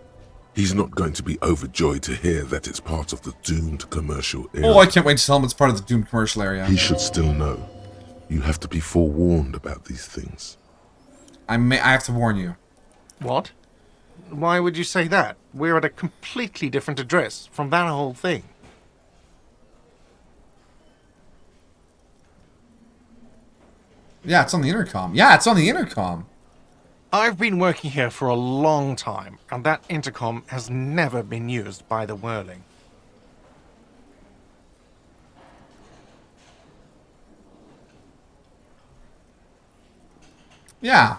He's not going to be overjoyed to hear that it's part of the doomed commercial area. Oh, I can't wait to tell him it's part of the doomed commercial area. He should still know. You have to be forewarned about these things. I have to warn you. What? Why would you say that? We're at a completely different address from that whole thing. Yeah, it's on the intercom. Yeah, it's on the intercom. I've been working here for a long time, and that intercom has never been used by the Whirling. Yeah.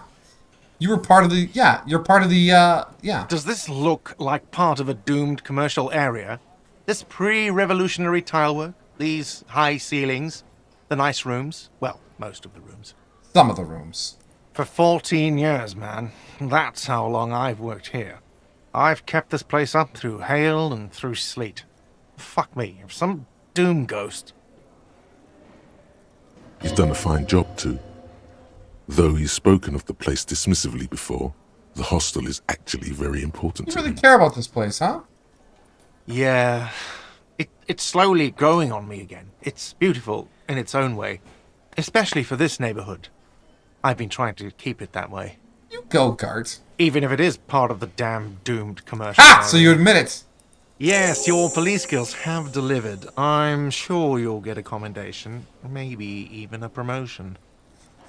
You were part of the... Yeah, you're part of the... yeah. Does this look like part of a doomed commercial area? This pre-revolutionary tilework? These high ceilings? The nice rooms? Well, most of the rooms. Some of the rooms. For 14 years, man. That's how long I've worked here. I've kept this place up through hail and through sleet. Fuck me, if some doom ghost... He's done a fine job too. Though he's spoken of the place dismissively before, the hostel is actually very important You to really him. care about this place, huh? Yeah, it's slowly growing on me again. It's beautiful in its own way, especially for this neighborhood. I've been trying to keep it that way. You go, Gart. Even if it is part of the damn doomed commercial Ha! area. So you admit it. Yes, your police skills have delivered. I'm sure you'll get a commendation, maybe even a promotion.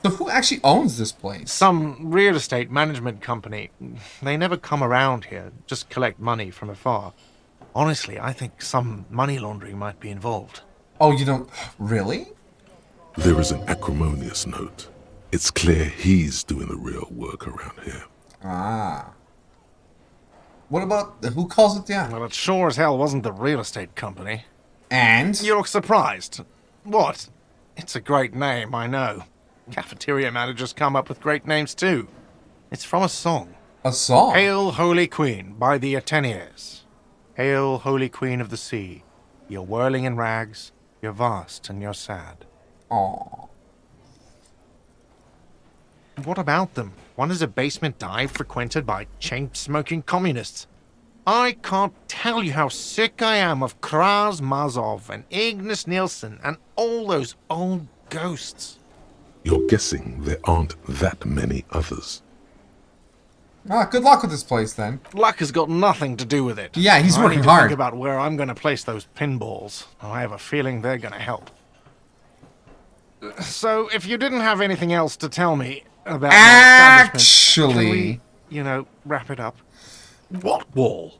So who actually owns this place? Some real estate management company. They never come around here, just collect money from afar. Honestly, I think some money laundering might be involved. Oh, you don't... Really? There is an acrimonious note. It's clear he's doing the real work around here. Ah. What about... Who calls it down? Well, it sure as hell wasn't the real estate company. And? You look surprised. What? It's a great name, I know. Cafeteria managers come up with great names too. It's from a song. A song? Hail, Holy Queen, by the Ateniers. Hail, Holy Queen of the Sea. You're whirling in rags, you're vast and you're sad. Aww. What about them? One is a basement dive frequented by chain-smoking communists. I can't tell you how sick I am of Kraz Mazov and Ignis Nielsen and all those old ghosts. You're guessing there aren't that many others. Ah, good luck with this place, then. Luck has got nothing to do with it. Yeah, he's I working need to hard. think about where I'm going to place those pinballs. I have a feeling they're going to help. So, if you didn't have anything else to tell me about my establishment, can we, wrap it up? What wall?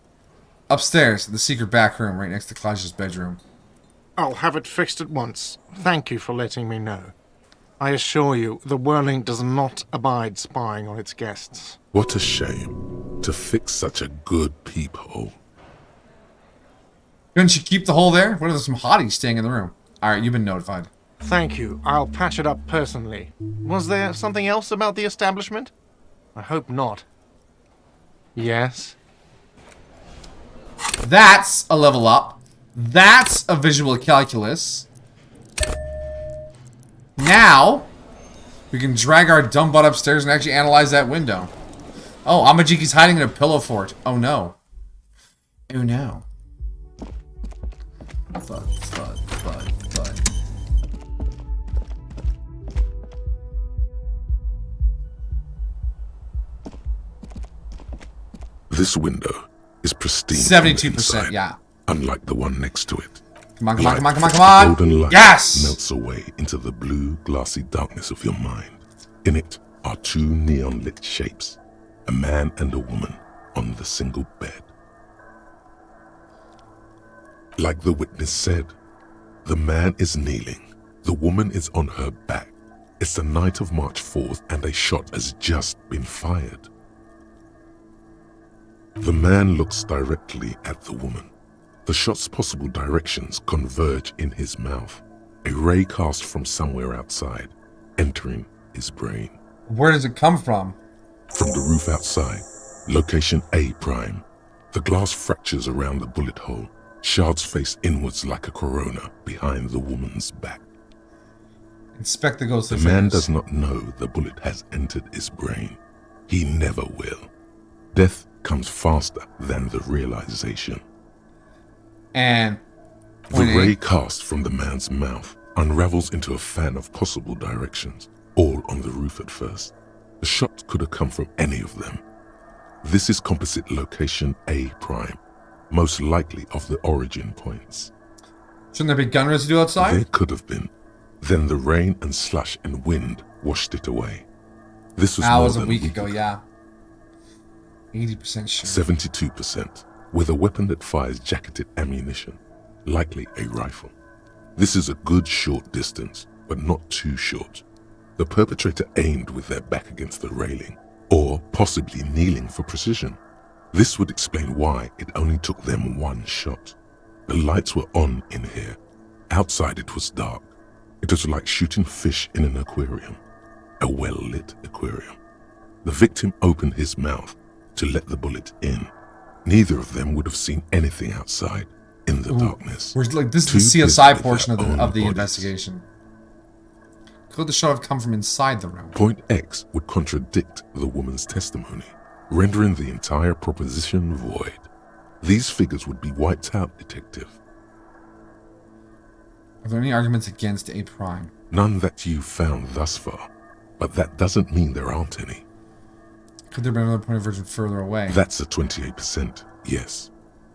Upstairs, the secret back room, right next to Clash's bedroom. I'll have it fixed at once. Thank you for letting me know. I assure you, the Whirling does not abide spying on its guests. What a shame. To fix such a good peephole. Couldn't you keep the hole there? What if there's some hotties staying in the room? Alright, you've been notified. Thank you. I'll patch it up personally. Was there something else about the establishment? I hope not. Yes? That's a level up. That's a visual calculus. Now, we can drag our dumb butt upstairs and actually analyze that window. Oh, Amajiki's hiding in a pillow fort. Oh no. Oh no. Thud, thud, thud, thud. This window is pristine. 72%, yeah. Unlike the one next to it. Come on, come on, come on, come on, come on! Golden light Yes! melts away into the blue, glassy darkness of your mind. In it are two neon-lit shapes, a man and a woman on the single bed. Like the witness said, the man is kneeling, the woman is on her back. It's the night of March 4th and a shot has just been fired. The man looks directly at the woman. The shot's possible directions converge in his mouth, a ray cast from somewhere outside, entering his brain. Where does it come from? From the roof outside, location A prime. The glass fractures around the bullet hole, shards face inwards like a corona behind the woman's back. Inspect the ghost. The man does not know the bullet has entered his brain. He never will. Death comes faster than the realization. And the ray cast from the man's mouth unravels into a fan of possible directions, all on the roof at first. The shot could have come from any of them. This is composite location A prime, most likely of the origin points. Shouldn't there be gun residue outside? There could have been. Then the rain and slush and wind washed it away. This was more than a week ago, yeah. 80% sure. 72%, with a weapon that fires jacketed ammunition, likely a rifle. This is a good short distance, but not too short. The perpetrator aimed with their back against the railing, or possibly kneeling for precision. This would explain why it only took them one shot. The lights were on in here. Outside it was dark. It was like shooting fish in an aquarium, a well-lit aquarium. The victim opened his mouth to let the bullet in. Neither of them would have seen anything outside in the darkness. Where's like this is the CSI portion of the investigation. Could the shot have come from inside the room? Point X would contradict the woman's testimony, rendering the entire proposition void. These figures would be wiped out, detective. Are there any arguments against A prime? None that you've found thus far, but that doesn't mean there aren't any. Could there be another point of origin further away? That's a 28%, yes.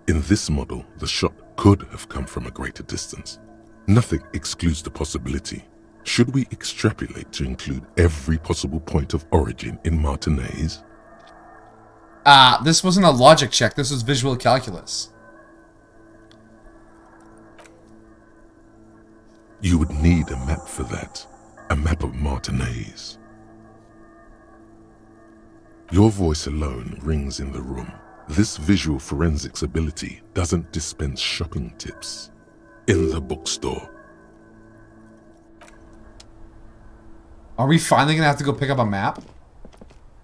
In this model, the shot could have come from a greater distance. Nothing excludes the possibility. Should we extrapolate to include every possible point of origin in Martinez? This wasn't a logic check, this was visual calculus. You would need a map for that. A map of Martinez. Your voice alone rings in the room. This visual forensics ability doesn't dispense shopping tips. In the bookstore. Are we finally gonna have to go pick up a map?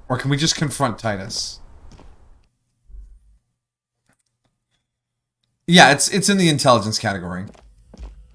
Or can we just confront Titus? Yeah, it's in the intelligence category.